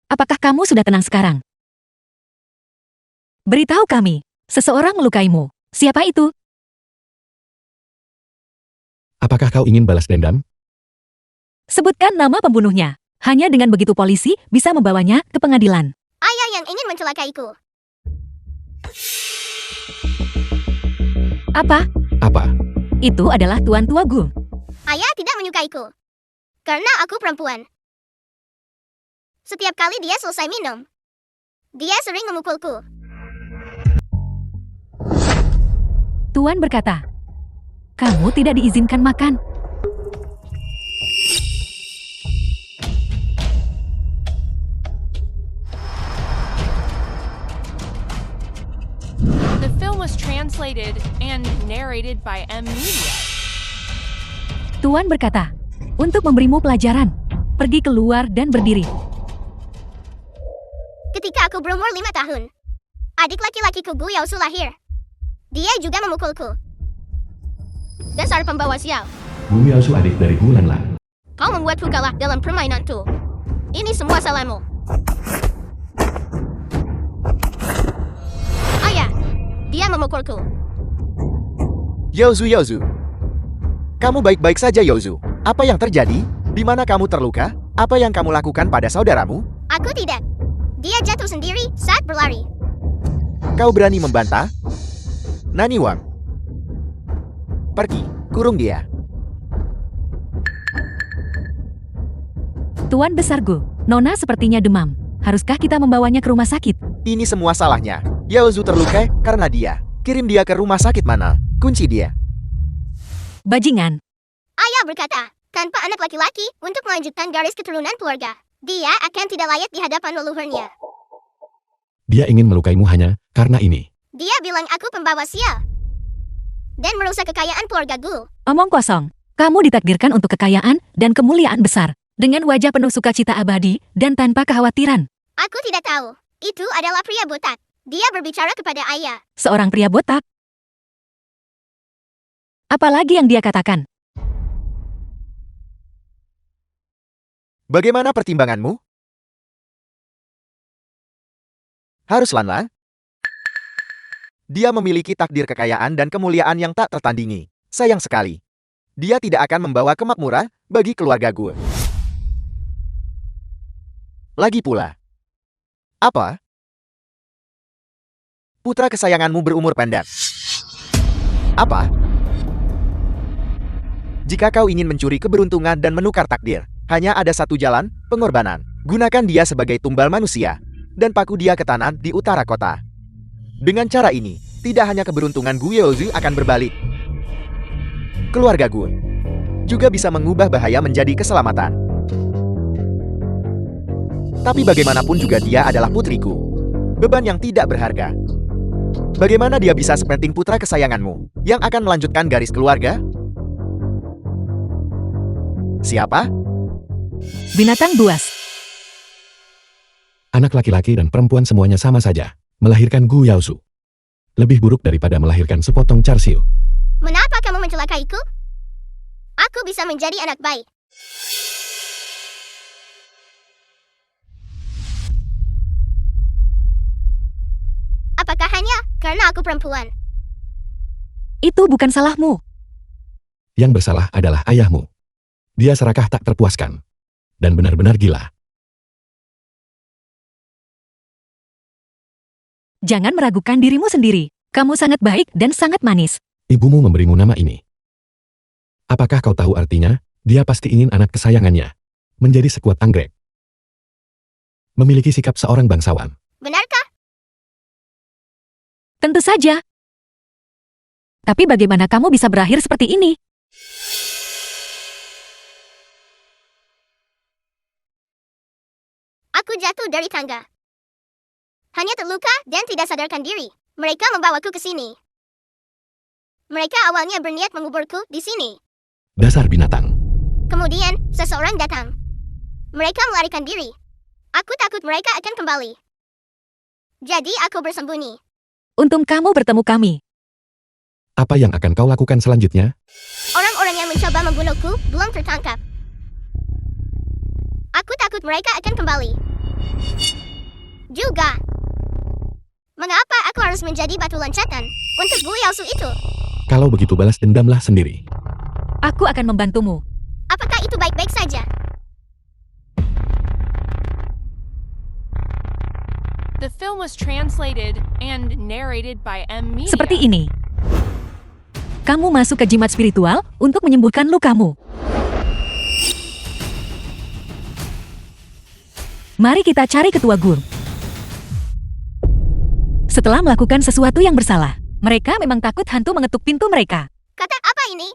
[SPEAKER 4] Apakah kamu sudah tenang sekarang? Beritahu kami, seseorang melukaimu. Siapa itu?
[SPEAKER 1] Apakah kau ingin balas dendam?
[SPEAKER 4] Sebutkan nama pembunuhnya. Hanya dengan begitu polisi bisa membawanya ke pengadilan.
[SPEAKER 2] Ayah yang ingin mencelakaiku.
[SPEAKER 4] Apa?
[SPEAKER 1] Apa?
[SPEAKER 4] Itu adalah Tuan Tuagu.
[SPEAKER 2] Ayah tidak menyukaiku. Karena aku perempuan. Setiap kali dia selesai minum, Dia sering memukulku.
[SPEAKER 4] Tuan berkata, kamu tidak diizinkan makan.
[SPEAKER 5] The film was translated and narrated by M Media.
[SPEAKER 4] Tuan berkata, untuk memberimu pelajaran, pergi keluar dan berdiri.
[SPEAKER 2] Ketika aku berumur 5 tahun, adik laki-lakiku Gu Yaosu lahir. Dia juga memukulku. Dasar pembawa sial.
[SPEAKER 1] Gu Yaosu adik dari Gu Lanlan.
[SPEAKER 2] Kau membuatku kalah dalam permainanku. Ini semua salahmu. Ayah, dia memukulku.
[SPEAKER 3] Yaozu. Kamu baik-baik saja, Yaozu. Apa yang terjadi? Di mana kamu terluka? Apa yang kamu lakukan pada saudaramu?
[SPEAKER 2] Aku tidak. Dia jatuh sendiri saat berlari.
[SPEAKER 3] Kau berani membantah? Nani Wang. Pergi, kurung dia.
[SPEAKER 4] Tuan besar Gu, Nona sepertinya demam. Haruskah kita membawanya ke rumah sakit?
[SPEAKER 3] Ini semua salahnya. Yaozu terluka karena dia. Kirim dia ke rumah sakit mana? Kunci dia.
[SPEAKER 4] Bajingan,
[SPEAKER 2] Ayah berkata, tanpa anak laki-laki untuk melanjutkan garis keturunan keluarga, dia akan tidak layak di hadapan leluhurnya.
[SPEAKER 1] Dia ingin melukaimu hanya karena ini.
[SPEAKER 2] Dia bilang aku pembawa sial. Dan merusak kekayaan keluarga Gu.
[SPEAKER 4] omong kosong. Kamu ditakdirkan untuk kekayaan dan kemuliaan besar, dengan wajah penuh sukacita abadi dan tanpa kekhawatiran.
[SPEAKER 2] Aku tidak tahu. Itu adalah pria botak. Dia berbicara kepada ayah.
[SPEAKER 4] Seorang pria botak. Apalagi yang dia katakan?
[SPEAKER 3] Bagaimana pertimbanganmu? Harus Lanla. Dia memiliki takdir kekayaan dan kemuliaan yang tak tertandingi. Sayang sekali. Dia tidak akan membawa kemakmuran bagi keluarga gue. Lagi pula. Apa? Putra kesayanganmu berumur pendek. Apa? Jika kau ingin mencuri keberuntungan dan menukar takdir, hanya ada satu jalan, pengorbanan. Gunakan dia sebagai tumbal manusia, dan paku dia ke tanah di utara kota. Dengan cara ini, tidak hanya keberuntungan Gu Yaozu akan berbalik. Keluarga gue juga bisa mengubah bahaya menjadi keselamatan. Tapi bagaimanapun juga dia adalah putriku. Beban yang tidak berharga. Bagaimana dia bisa sepenting putra kesayanganmu, yang akan melanjutkan garis keluarga? Siapa?
[SPEAKER 4] Binatang buas.
[SPEAKER 1] Anak laki-laki dan perempuan semuanya sama saja. Melahirkan Gu Yaozu. Lebih buruk daripada melahirkan sepotong char siu.
[SPEAKER 2] Mengapa kamu mencelakaiku? Aku bisa menjadi anak baik. Apakah hanya karena aku perempuan?
[SPEAKER 4] Itu bukan salahmu.
[SPEAKER 1] Yang bersalah adalah ayahmu. Dia serakah tak terpuaskan. Dan benar-benar gila.
[SPEAKER 4] Jangan meragukan dirimu sendiri. Kamu sangat baik dan sangat manis.
[SPEAKER 1] Ibumu memberimu nama ini. Apakah kau tahu artinya? Dia pasti ingin anak kesayangannya menjadi sekuat anggrek. Memiliki sikap seorang bangsawan.
[SPEAKER 2] Benarkah?
[SPEAKER 4] Tentu saja. Tapi bagaimana kamu bisa berakhir seperti ini?
[SPEAKER 2] Aku jatuh dari tangga. Hanya terluka dan tidak sadarkan diri. Mereka membawaku ke sini. Mereka awalnya berniat menguburku di sini.
[SPEAKER 1] Dasar binatang.
[SPEAKER 2] Kemudian, seseorang datang. Mereka melarikan diri. Aku takut mereka akan kembali. Jadi aku bersembunyi.
[SPEAKER 4] Untung kamu bertemu kami.
[SPEAKER 1] Apa yang akan kau lakukan selanjutnya?
[SPEAKER 2] Orang-orang yang mencoba membunuhku belum tertangkap. Aku takut mereka akan kembali. Juga. Mengapa aku harus menjadi batu loncatan untuk Gu Yaozu itu?
[SPEAKER 1] Kalau begitu balas dendamlah sendiri.
[SPEAKER 4] Aku akan membantumu.
[SPEAKER 2] Apakah itu baik-baik saja?
[SPEAKER 5] The film was translated and narrated by M Media.
[SPEAKER 4] Seperti ini. Kamu masuk ke jimat spiritual untuk menyembuhkan lukamu. Mari kita cari ketua Gur. setelah melakukan sesuatu yang bersalah. Mereka memang takut hantu mengetuk pintu mereka.
[SPEAKER 2] Kata apa ini?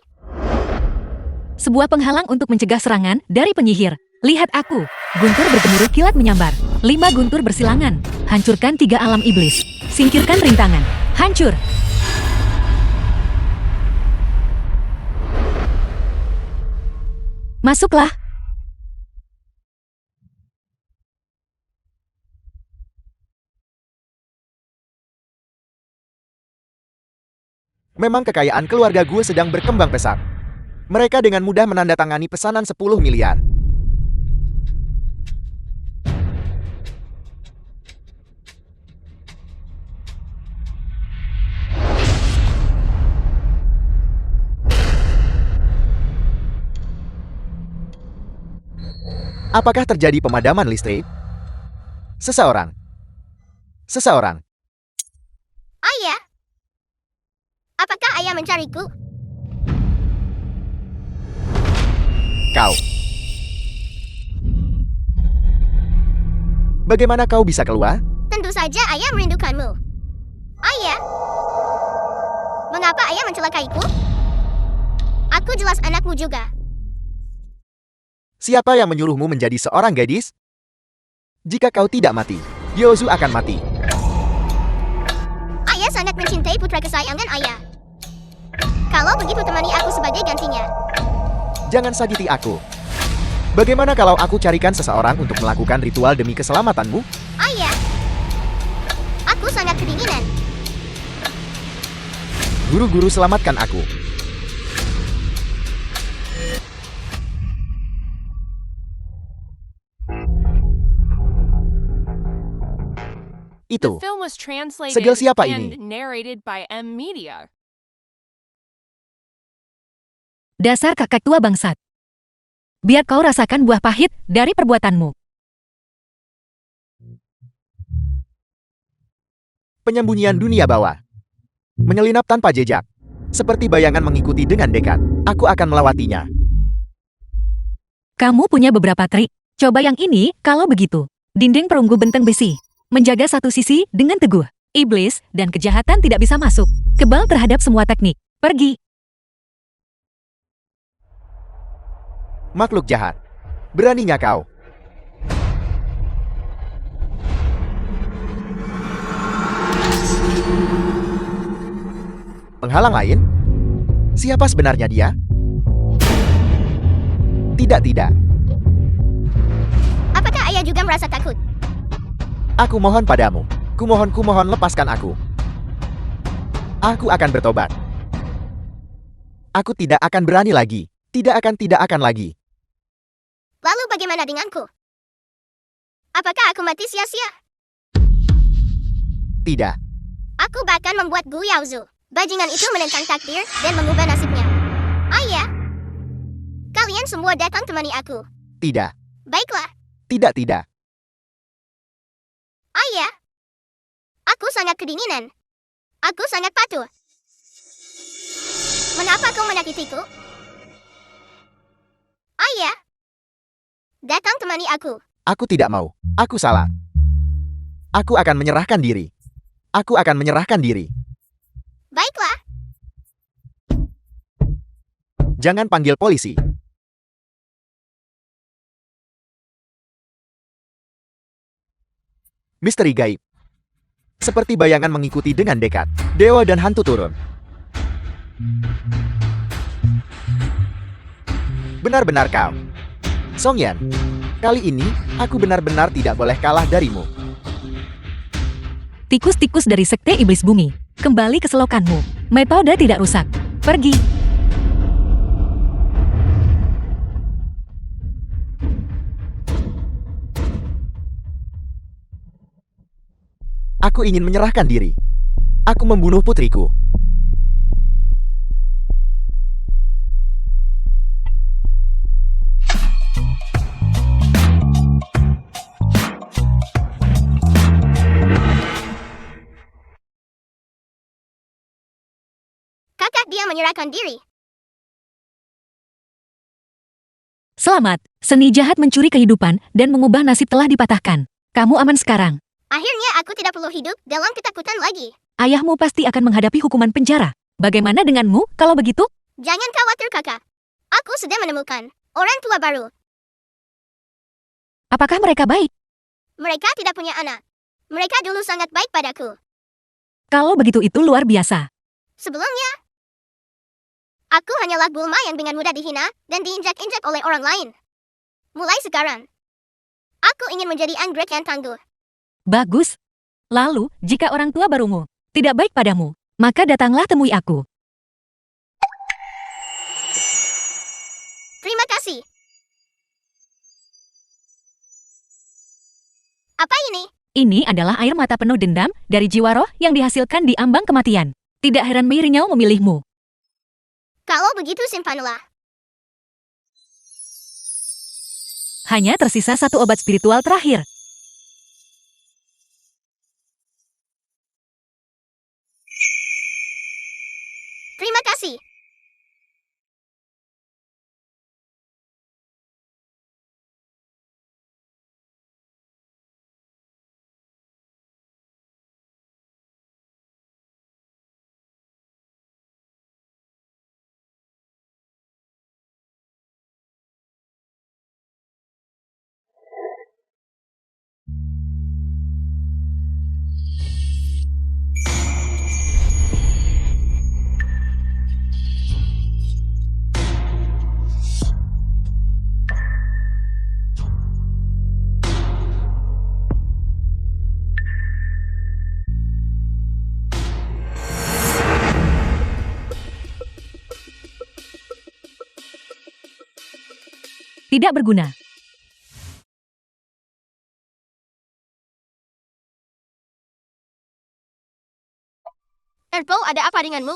[SPEAKER 4] Sebuah penghalang untuk mencegah serangan dari penyihir. Lihat aku. Guntur bergemuruh kilat menyambar. 5 guntur bersilangan. Hancurkan 3 alam iblis. Singkirkan rintangan. Hancur. Masuklah.
[SPEAKER 3] Memang kekayaan keluarga gue sedang berkembang pesat. Mereka dengan mudah menandatangani pesanan 10 miliar. Apakah terjadi pemadaman listrik? Seseorang.
[SPEAKER 2] Ayah? Apakah ayah mencariku?
[SPEAKER 3] Kau. Bagaimana kau bisa keluar?
[SPEAKER 2] Tentu saja ayah merindukanmu. Ayah? Mengapa ayah mencelakaiku? Aku jelas anakmu juga.
[SPEAKER 3] Siapa yang menyuruhmu menjadi seorang gadis? Jika kau tidak mati, Yozu akan mati.
[SPEAKER 2] Ayah sangat mencintai putra kesayangan ayah. Kalau begitu temani aku sebagai gantinya.
[SPEAKER 3] Jangan sakiti aku. Bagaimana kalau aku carikan seseorang untuk melakukan ritual demi keselamatanmu?
[SPEAKER 2] Ayah? Aku sangat kedinginan.
[SPEAKER 3] Guru-guru selamatkan aku.
[SPEAKER 5] The
[SPEAKER 3] Itu.
[SPEAKER 5] film was translated
[SPEAKER 3] Segel siapa
[SPEAKER 5] and
[SPEAKER 3] ini?
[SPEAKER 5] narrated by M Media.
[SPEAKER 4] Dasar kakak tua bangsat. Biar kau rasakan buah pahit dari perbuatanmu.
[SPEAKER 3] Penyembunyian dunia bawah. Menyelinap tanpa jejak. Seperti bayangan mengikuti dengan dekat. Aku akan melewatinya.
[SPEAKER 4] Kamu punya beberapa trik. Coba yang ini kalau begitu. Dinding perunggu benteng besi. Menjaga satu sisi dengan teguh. Iblis dan kejahatan tidak bisa masuk. Kebal terhadap semua teknik. Pergi.
[SPEAKER 3] Makhluk jahat. Beraninya kau? Penghalang lain? Siapa sebenarnya dia? Tidak.
[SPEAKER 2] Apakah ayah juga merasa takut?
[SPEAKER 3] Aku mohon padamu. Kumohon lepaskan aku. Aku akan bertobat. Aku tidak akan berani lagi. Tidak akan lagi.
[SPEAKER 2] Lalu bagaimana denganku? Apakah aku mati sia-sia?
[SPEAKER 3] Tidak.
[SPEAKER 2] Aku bahkan membuat Gu Yaozu. Bajingan itu menentang takdir dan mengubah nasibnya. Ayah? Kalian semua datang temani aku.
[SPEAKER 3] Tidak.
[SPEAKER 2] Baiklah.
[SPEAKER 3] Tidak.
[SPEAKER 2] Ayah? Aku sangat kedinginan. Aku sangat patuh. Mengapa kau menyakitiku? Ayah? Datang temani aku.
[SPEAKER 3] Aku tidak mau. Aku salah. Aku akan menyerahkan diri.
[SPEAKER 2] Baiklah.
[SPEAKER 3] Jangan panggil polisi. Misteri gaib. Seperti bayangan mengikuti dengan dekat. Dewa dan hantu turun. Benar-benar kau. Songyan, kali ini aku benar-benar tidak boleh kalah darimu.
[SPEAKER 4] Tikus-tikus dari Sekte Iblis Bumi. Kembali ke selokanmu. Metode tidak rusak. Pergi.
[SPEAKER 3] Aku ingin menyerahkan diri. Aku membunuh putriku.
[SPEAKER 2] Kakak dia menyerahkan diri.
[SPEAKER 4] Selamat. Seni jahat mencuri kehidupan dan mengubah nasib telah dipatahkan. Kamu aman sekarang.
[SPEAKER 2] Akhirnya aku tidak perlu hidup dalam ketakutan lagi.
[SPEAKER 4] Ayahmu pasti akan menghadapi hukuman penjara. Bagaimana denganmu kalau begitu?
[SPEAKER 2] Jangan khawatir kakak. Aku sudah menemukan orang tua baru.
[SPEAKER 4] Apakah mereka baik?
[SPEAKER 2] Mereka tidak punya anak. Mereka dulu sangat baik padaku.
[SPEAKER 4] Kalau begitu itu luar biasa.
[SPEAKER 2] Sebelumnya, aku hanyalah Bulma yang dengan mudah dihina dan diinjak-injak oleh orang lain. Mulai sekarang, aku ingin menjadi anggrek yang tangguh.
[SPEAKER 4] Bagus. Lalu, jika orang tua barumu tidak baik padamu, maka datanglah temui aku.
[SPEAKER 2] Terima kasih. Apa ini?
[SPEAKER 4] Ini adalah air mata penuh dendam dari jiwa roh yang dihasilkan di ambang kematian. Tidak heran Mei Rinyao memilihmu.
[SPEAKER 2] Kalau begitu simpanlah.
[SPEAKER 4] Hanya tersisa satu obat spiritual terakhir.
[SPEAKER 2] Terima kasih.
[SPEAKER 4] Tidak berguna.
[SPEAKER 2] Erpo, ada apa denganmu?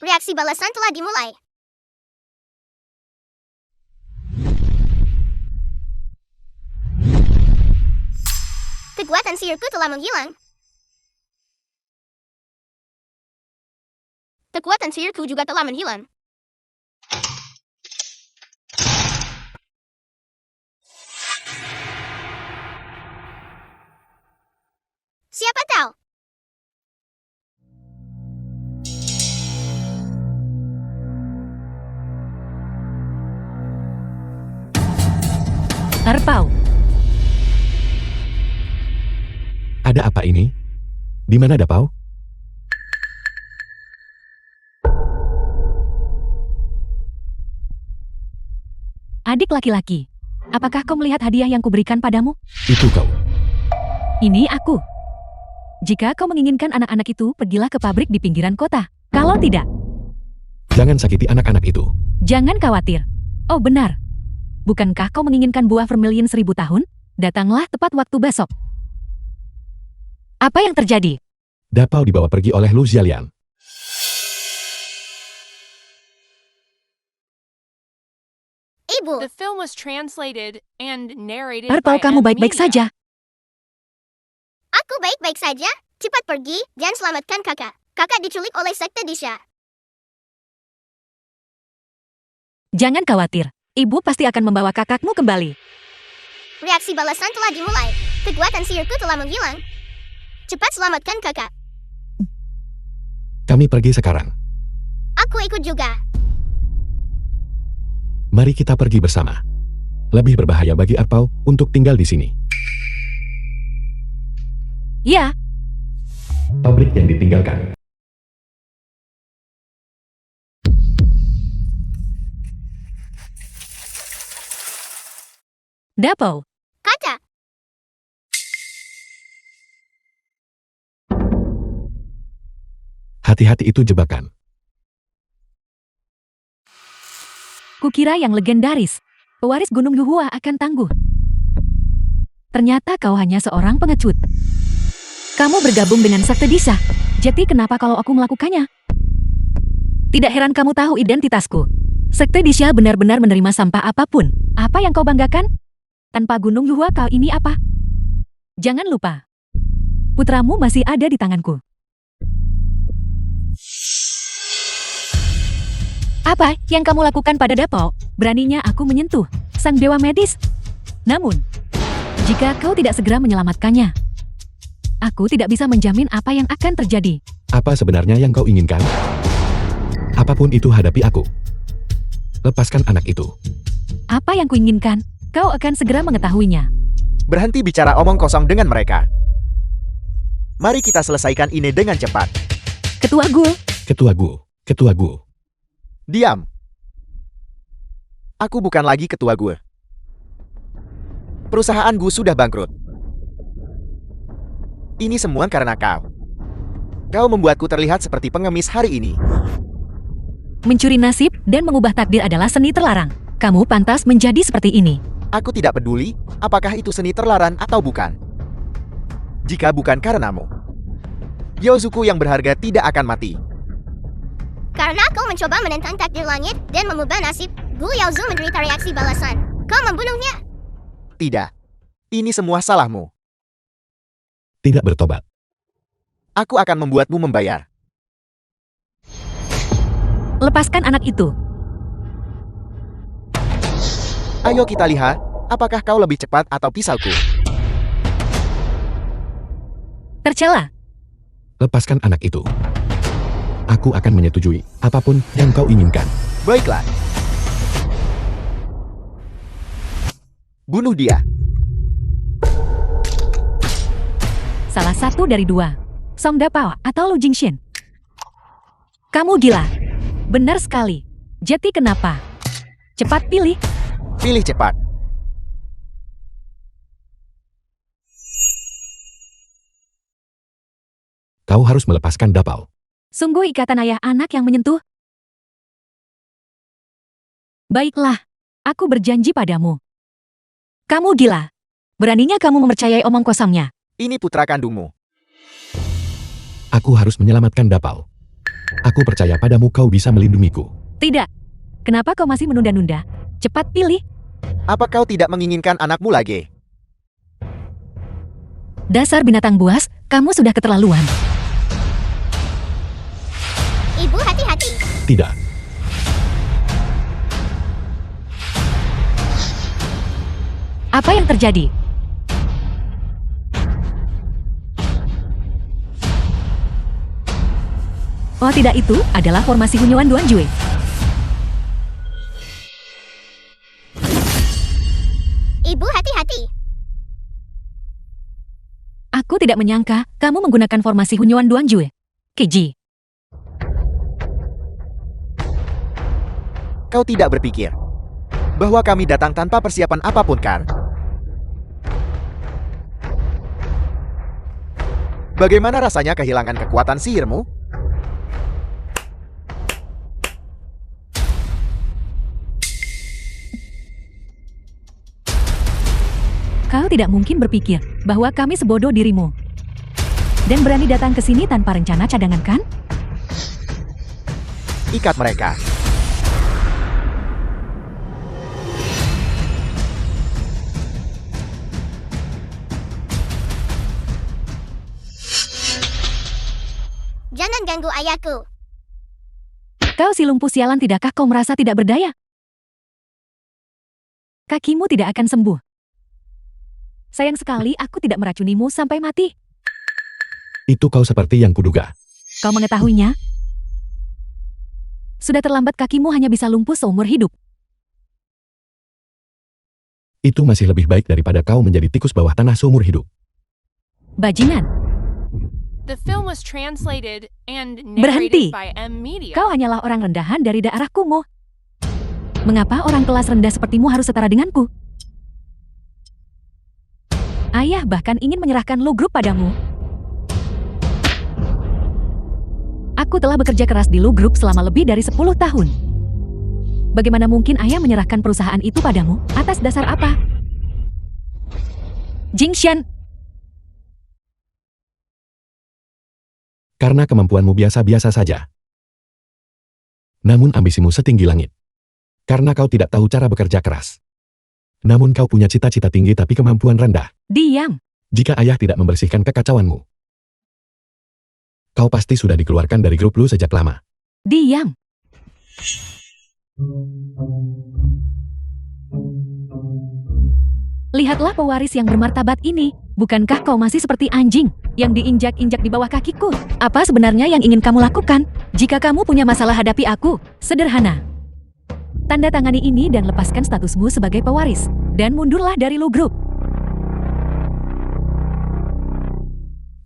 [SPEAKER 2] Reaksi balasan telah dimulai. Kekuatan sihirku telah menghilang. Kekuatan sihirku juga telah menghilang. Siapa tahu?
[SPEAKER 4] Arpau.
[SPEAKER 1] Ada apa ini? Di mana Dapau?
[SPEAKER 4] Adik laki-laki. Apakah kau melihat hadiah yang kuberikan padamu?
[SPEAKER 1] Itu kau.
[SPEAKER 4] Ini aku. Jika kau menginginkan anak-anak itu, pergilah ke pabrik di pinggiran kota. Kalau tidak,
[SPEAKER 1] Jangan sakiti anak-anak itu.
[SPEAKER 4] jangan khawatir. Oh benar. Bukankah kau menginginkan buah vermilion 1000 tahun? Datanglah tepat waktu besok. Apa yang terjadi?
[SPEAKER 1] Dapau dibawa pergi oleh Lu Xiaolian.
[SPEAKER 2] Ibu,
[SPEAKER 5] The film was translated and narrated
[SPEAKER 4] Arpau,
[SPEAKER 5] by
[SPEAKER 4] kamu
[SPEAKER 5] M.
[SPEAKER 4] baik-baik
[SPEAKER 5] Media.
[SPEAKER 4] saja.
[SPEAKER 2] aku baik-baik saja. Cepat pergi dan selamatkan kakak. Kakak diculik oleh sekte Disha.
[SPEAKER 4] Jangan khawatir. Ibu pasti akan membawa kakakmu kembali.
[SPEAKER 2] Reaksi balasan telah dimulai. Kekuatan sihirku telah menghilang. Cepat selamatkan kakak.
[SPEAKER 1] Kami pergi sekarang.
[SPEAKER 2] Aku ikut juga.
[SPEAKER 1] Mari kita pergi bersama. Lebih berbahaya bagi Arpau untuk tinggal di sini.
[SPEAKER 4] Ya,
[SPEAKER 1] Pabrik yang ditinggalkan.
[SPEAKER 4] Dapau.
[SPEAKER 2] Kata,
[SPEAKER 1] Hati-hati, itu jebakan.
[SPEAKER 4] Kukira yang legendaris. Pewaris Gunung Yuhua akan tangguh. Ternyata kau hanya seorang pengecut. Kamu bergabung dengan sekte Disha. Jadi kenapa kalau aku melakukannya? Tidak heran kamu tahu identitasku. Sekte Disha benar-benar menerima sampah apapun. Apa yang kau banggakan? Tanpa Gunung Yuhua kau ini apa? Jangan lupa. Putramu masih ada di tanganku. Apa yang kamu lakukan pada Dapau? Beraninya aku menyentuh sang dewa medis. Namun, jika kau tidak segera menyelamatkannya, Aku tidak bisa menjamin apa yang akan terjadi.
[SPEAKER 1] Apa sebenarnya yang kau inginkan? Apapun itu hadapi aku. Lepaskan anak itu.
[SPEAKER 4] Apa yang kuinginkan, kau akan segera mengetahuinya.
[SPEAKER 3] Berhenti bicara omong kosong dengan mereka. Mari kita selesaikan ini dengan cepat.
[SPEAKER 4] Ketua Ghoul,
[SPEAKER 1] Ketua Gu, Ketua Gu.
[SPEAKER 3] Diam. Aku bukan lagi ketua gue. Perusahaan gue sudah bangkrut. Ini semua karena kau. Kau membuatku terlihat seperti pengemis hari ini.
[SPEAKER 4] mencuri nasib dan mengubah takdir adalah seni terlarang. Kamu pantas menjadi seperti ini.
[SPEAKER 3] Aku tidak peduli apakah itu seni terlarang atau bukan. Jika bukan karenamu, Yozuku yang berharga tidak akan mati.
[SPEAKER 2] Karena kau mencoba menentang takdir langit dan mengubah nasib, Gu Yaozu menderita reaksi balasan. Kau membunuhnya.
[SPEAKER 3] Tidak. Ini semua salahmu.
[SPEAKER 1] Tidak bertobat.
[SPEAKER 3] Aku akan membuatmu membayar.
[SPEAKER 4] Lepaskan anak itu.
[SPEAKER 3] Ayo kita lihat, apakah kau lebih cepat atau pisauku?
[SPEAKER 4] Tercela.
[SPEAKER 1] Lepaskan anak itu. Aku akan menyetujui apapun yang kau inginkan.
[SPEAKER 3] Baiklah. Bunuh dia.
[SPEAKER 4] Salah satu dari dua. Song Dapao atau Lu Jingxian. Kamu gila. Benar sekali. Jadi kenapa? Cepat pilih.
[SPEAKER 3] Pilih cepat.
[SPEAKER 1] Kau harus melepaskan Dapao.
[SPEAKER 4] Sungguh ikatan ayah anak yang menyentuh. Baiklah, aku berjanji padamu. Kamu gila. Beraninya kamu mempercayai omong kosongnya.
[SPEAKER 3] Ini putra kandungmu.
[SPEAKER 1] Aku harus menyelamatkan Dapao. Aku percaya padamu kau bisa melindungiku.
[SPEAKER 4] Tidak. Kenapa kau masih menunda-nunda? Cepat pilih.
[SPEAKER 3] Apa kau tidak menginginkan anakmu lagi?
[SPEAKER 4] Dasar binatang buas, kamu sudah keterlaluan.
[SPEAKER 2] Ibu hati-hati.
[SPEAKER 1] Tidak.
[SPEAKER 4] Apa yang terjadi? Oh tidak, itu adalah formasi Hunyuan Duanjue.
[SPEAKER 2] Ibu hati-hati.
[SPEAKER 4] Aku tidak menyangka kamu menggunakan formasi Hunyuan Duanjue. Keji.
[SPEAKER 3] Kau tidak berpikir bahwa kami datang tanpa persiapan apapun, kan? Bagaimana rasanya kehilangan kekuatan sihirmu?
[SPEAKER 4] Kau tidak mungkin berpikir bahwa kami sebodoh dirimu. Dan berani datang ke sini tanpa rencana cadangan, kan?
[SPEAKER 3] Ikat mereka.
[SPEAKER 2] Jangan ganggu ayahku.
[SPEAKER 4] Kau si lumpuh sialan, tidakkah kau merasa tidak berdaya? Kakimu tidak akan sembuh. Sayang sekali aku tidak meracunimu sampai mati.
[SPEAKER 1] Itu kau seperti yang kuduga.
[SPEAKER 4] Kau mengetahuinya? Sudah terlambat, kakimu hanya bisa lumpuh seumur hidup.
[SPEAKER 1] Itu masih lebih baik daripada kau menjadi tikus bawah tanah seumur hidup.
[SPEAKER 4] Bajingan,
[SPEAKER 5] The film was translated and
[SPEAKER 4] Berhenti.
[SPEAKER 5] narrated by M Media.
[SPEAKER 4] kau hanyalah orang rendahan dari daerah kumuh. Mengapa orang kelas rendah sepertimu harus setara denganku? Ayah bahkan ingin menyerahkan Lu Group padamu. Aku telah bekerja keras di Lu Group selama lebih dari 10 tahun. Bagaimana mungkin ayah menyerahkan perusahaan itu padamu? Atas dasar apa? Jingxian,
[SPEAKER 1] Karena kemampuanmu biasa-biasa saja. Namun ambisimu setinggi langit. Karena kau tidak tahu cara bekerja keras. Namun kau punya cita-cita tinggi tapi kemampuan rendah.
[SPEAKER 4] diam.
[SPEAKER 1] Jika ayah tidak membersihkan kekacauanmu, kau pasti sudah dikeluarkan dari grup Lu sejak lama.
[SPEAKER 4] Diam. Lihatlah pewaris yang bermartabat ini. Bukankah kau masih seperti anjing yang diinjak-injak di bawah kakiku? Apa sebenarnya yang ingin kamu lakukan? Jika kamu punya masalah hadapi aku, sederhana. Tanda tangani ini dan lepaskan statusmu sebagai pewaris. Dan mundurlah dari Lu Group.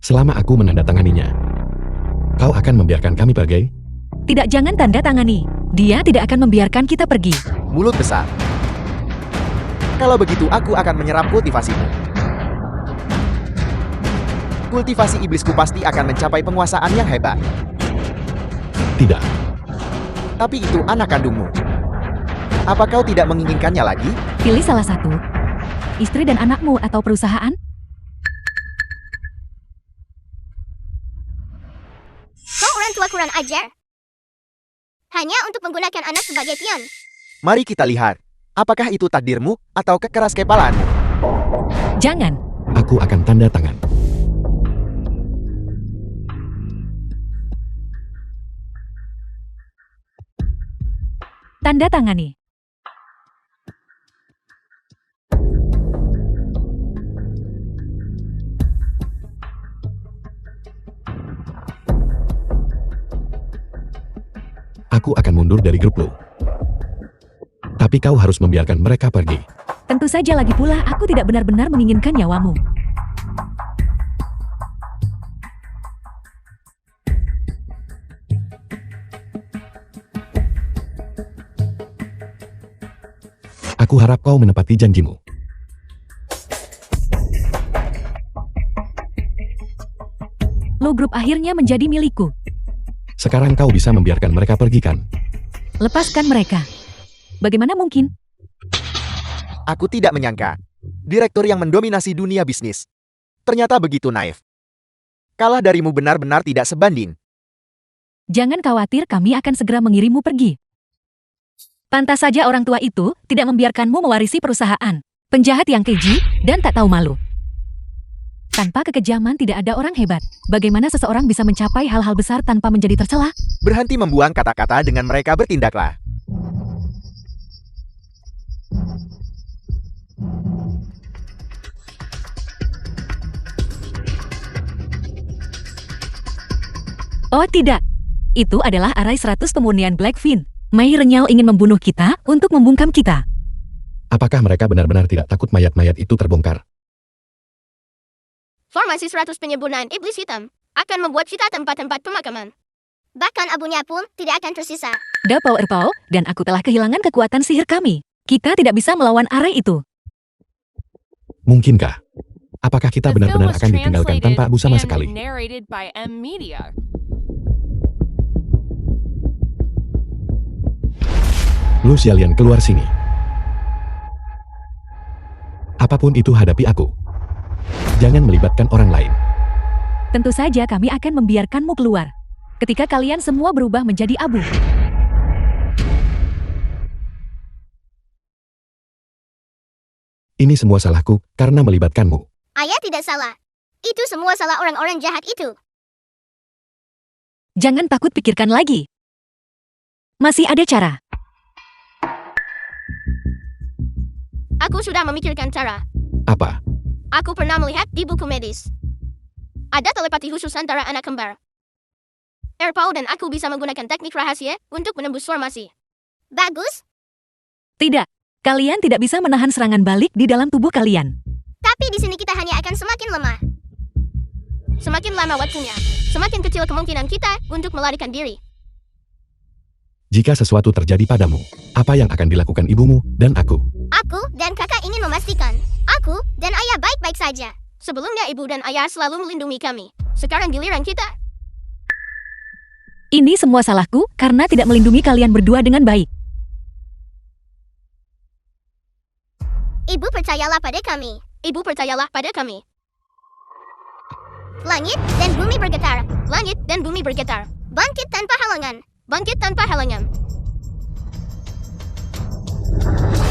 [SPEAKER 1] Selama aku menandatanganinya, kau akan membiarkan kami pergi?
[SPEAKER 4] Tidak, jangan tanda tangani. Dia tidak akan membiarkan kita pergi.
[SPEAKER 3] Mulut besar. Kalau begitu aku akan menyerap kultivasimu. Kultivasi iblisku pasti akan mencapai penguasaan yang hebat.
[SPEAKER 1] Tidak.
[SPEAKER 3] Tapi itu anak kandungmu. Apa kau tidak menginginkannya lagi?
[SPEAKER 4] Pilih salah satu. Istri dan anakmu atau perusahaan?
[SPEAKER 2] Kau orang tua kurang ajar. Hanya untuk menggunakan anak sebagai pion.
[SPEAKER 3] Mari kita lihat. Apakah itu takdirmu atau kekeras kepalaanmu?
[SPEAKER 4] Jangan.
[SPEAKER 1] Aku akan tanda tangan.
[SPEAKER 4] Tanda tangani.
[SPEAKER 1] Aku akan mundur dari grup Lu. Tapi kau harus membiarkan mereka pergi.
[SPEAKER 4] Tentu saja, lagi pula aku tidak benar-benar menginginkan nyawamu.
[SPEAKER 1] Aku harap kau menepati janjimu.
[SPEAKER 4] Lu Group akhirnya menjadi milikku.
[SPEAKER 1] Sekarang kau bisa membiarkan mereka pergi kan?
[SPEAKER 4] Lepaskan mereka. Bagaimana mungkin?
[SPEAKER 3] Aku tidak menyangka. Direktur yang mendominasi dunia bisnis. Ternyata begitu naif. Kalah darimu benar-benar tidak sebanding.
[SPEAKER 4] Jangan khawatir, kami akan segera mengirimmu pergi. Pantas saja orang tua itu tidak membiarkanmu mewarisi perusahaan. Penjahat yang keji dan tak tahu malu. Tanpa kekejaman tidak ada orang hebat. Bagaimana seseorang bisa mencapai hal-hal besar tanpa menjadi tercela?
[SPEAKER 3] Berhenti membuang kata-kata dengan mereka bertindaklah.
[SPEAKER 4] Oh tidak. Itu adalah arai 100 pemurnian Blackfin. Mei renyau ingin membunuh kita untuk membungkam kita.
[SPEAKER 1] Apakah mereka benar-benar tidak takut mayat-mayat itu terbongkar?
[SPEAKER 2] Formasi 100 penyempurnaan iblis hitam akan membuat kita tempat-tempat pemakaman. Bahkan abunya pun tidak akan tersisa.
[SPEAKER 4] Da Power Paw, dan aku telah kehilangan kekuatan sihir kami. Kita tidak bisa melawan arai itu.
[SPEAKER 1] Mungkinkah? Apakah kita
[SPEAKER 5] The film
[SPEAKER 1] benar-benar
[SPEAKER 5] was
[SPEAKER 1] akan ditinggalkan
[SPEAKER 5] translated
[SPEAKER 1] tanpa abu sama
[SPEAKER 5] and
[SPEAKER 1] sekali?
[SPEAKER 5] narrated by M Media.
[SPEAKER 1] Lu sialian, keluar sini. Apapun itu hadapi aku. Jangan melibatkan orang lain.
[SPEAKER 4] Tentu saja kami akan membiarkanmu keluar. Ketika kalian semua berubah menjadi abu.
[SPEAKER 1] Ini semua salahku karena melibatkanmu.
[SPEAKER 2] Ayah tidak salah. Itu semua salah orang-orang jahat itu.
[SPEAKER 4] Jangan takut, pikirkan lagi. Masih ada cara.
[SPEAKER 2] Aku sudah memikirkan cara.
[SPEAKER 1] Apa?
[SPEAKER 2] Aku pernah melihat di buku medis. Ada telepati khusus antara anak kembar. Airpow dan aku bisa menggunakan teknik rahasia untuk menembus formasi. Bagus,
[SPEAKER 4] Tidak. Kalian tidak bisa menahan serangan balik di dalam tubuh kalian.
[SPEAKER 2] tapi di sini kita hanya akan semakin lemah. Semakin lama waktunya, semakin kecil kemungkinan kita untuk melarikan diri.
[SPEAKER 1] Jika sesuatu terjadi padamu, apa yang akan dilakukan ibumu dan aku?
[SPEAKER 2] Aku dan kakak ingin memastikan, aku dan ayah baik-baik saja. Sebelumnya ibu dan ayah selalu melindungi kami. Sekarang giliran kita.
[SPEAKER 4] Ini semua salahku karena tidak melindungi kalian berdua dengan baik.
[SPEAKER 2] Ibu percayalah pada kami. Ibu percayalah pada kami. Langit dan bumi bergetar. Langit dan bumi bergetar. Bangkit tanpa halangan. Bangkit tanpa halangan.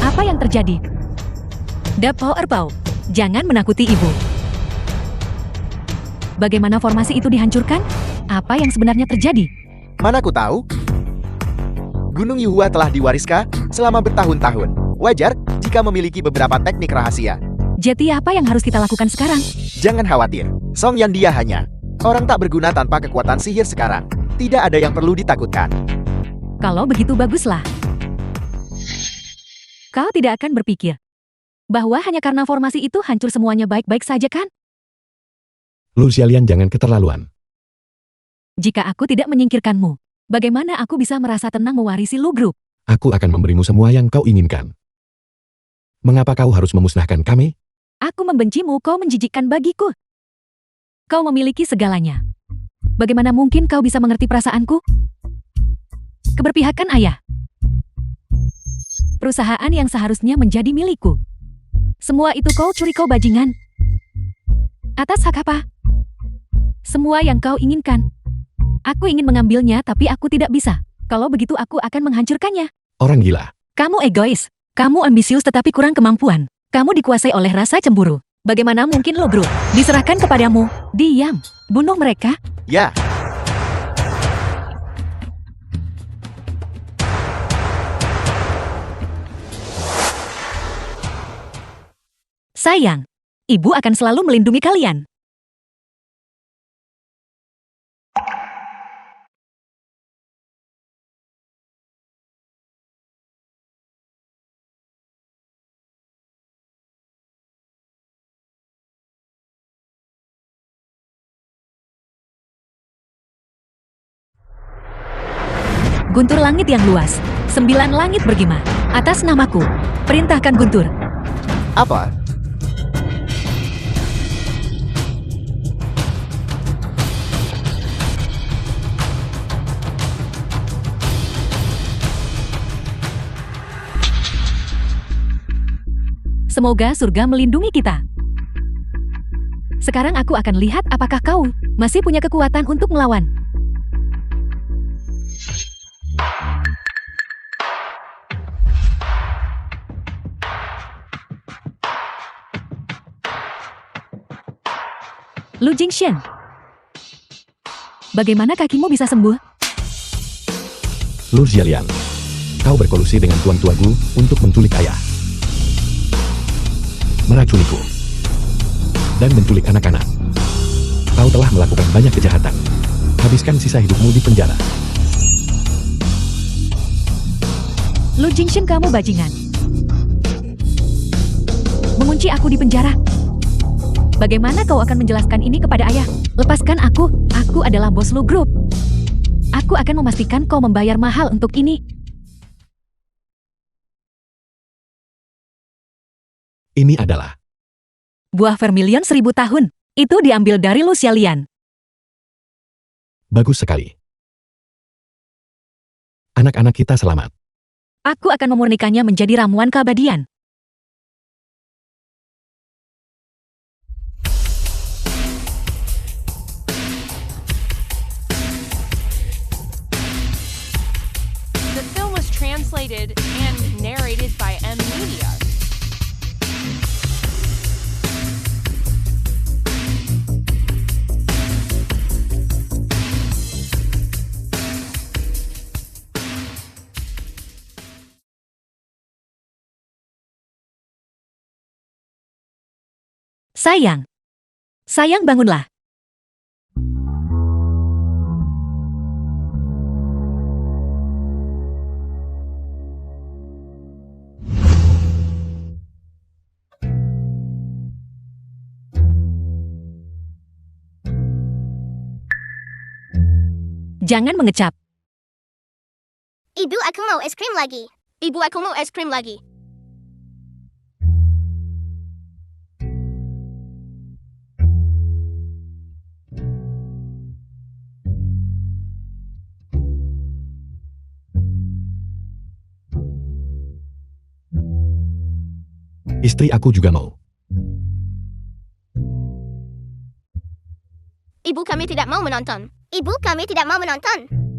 [SPEAKER 4] Apa yang terjadi? Da Power Paw, jangan menakuti ibu. Bagaimana formasi itu dihancurkan? Apa yang sebenarnya terjadi?
[SPEAKER 3] Mana ku tahu? Gunung Yuhua telah diwariskan selama bertahun-tahun. Wajar jika memiliki beberapa teknik rahasia.
[SPEAKER 4] Jadi apa yang harus kita lakukan sekarang?
[SPEAKER 3] Jangan khawatir, Song Yan dia hanya orang tak berguna tanpa kekuatan sihir sekarang. Tidak ada yang perlu ditakutkan.
[SPEAKER 4] Kalau begitu baguslah. Kau tidak akan berpikir bahwa hanya karena formasi itu hancur semuanya baik-baik saja kan?
[SPEAKER 1] Lu Xiaolian jangan keterlaluan.
[SPEAKER 4] Jika aku tidak menyingkirkanmu, bagaimana aku bisa merasa tenang mewarisi Lu Group?
[SPEAKER 1] Aku akan memberimu semua yang kau inginkan. Mengapa kau harus memusnahkan kami?
[SPEAKER 4] Aku membencimu, kau menjijikkan bagiku. Kau memiliki segalanya. Bagaimana mungkin kau bisa mengerti perasaanku? Keberpihakan ayah. Perusahaan yang seharusnya menjadi milikku. Semua itu kau curi, kau bajingan. Atas hak apa? Semua yang kau inginkan. Aku ingin mengambilnya tapi aku tidak bisa. Kalau begitu aku akan menghancurkannya.
[SPEAKER 1] Orang gila.
[SPEAKER 4] Kamu egois. Kamu ambisius tetapi kurang kemampuan. Kamu dikuasai oleh rasa cemburu. Bagaimana mungkin Lo Group diserahkan kepadamu? Diam. Bunuh mereka.
[SPEAKER 3] Ya,
[SPEAKER 4] Sayang, ibu akan selalu melindungi kalian. Guntur langit yang luas, 9 langit bergema. Atas namaku, perintahkan Guntur.
[SPEAKER 3] apa?
[SPEAKER 4] Semoga surga melindungi kita. Sekarang aku akan lihat apakah kau masih punya kekuatan untuk melawan. Lu Jingxian, bagaimana kakimu bisa sembuh?
[SPEAKER 1] Lu Xiaolian. Kau berkolusi dengan tuan tuagu untuk menculik ayah. Meracuniku. Dan menculik anak-anak. Kau telah melakukan banyak kejahatan. Habiskan sisa hidupmu di penjara.
[SPEAKER 4] Lu Jingxian, kamu bajingan. Mengunci aku di penjara. Bagaimana kau akan menjelaskan ini kepada ayah? Lepaskan aku adalah bos Lu Group. Aku akan memastikan kau membayar mahal untuk ini.
[SPEAKER 1] Ini adalah
[SPEAKER 4] Buah vermilion 1000 tahun. Itu diambil dari Lu Xiaolian.
[SPEAKER 1] bagus sekali. Anak-anak kita selamat.
[SPEAKER 4] Aku akan memurnikannya menjadi ramuan keabadian.
[SPEAKER 5] The film was translated and narrated by M Media.
[SPEAKER 4] Sayang bangunlah. Jangan mengecap.
[SPEAKER 2] Ibu, aku mau es krim lagi. Ibu, aku mau es krim lagi.
[SPEAKER 1] Istri aku juga mau.
[SPEAKER 2] Ibu, kami tidak mau menonton. Ibu, kami tidak mau menonton.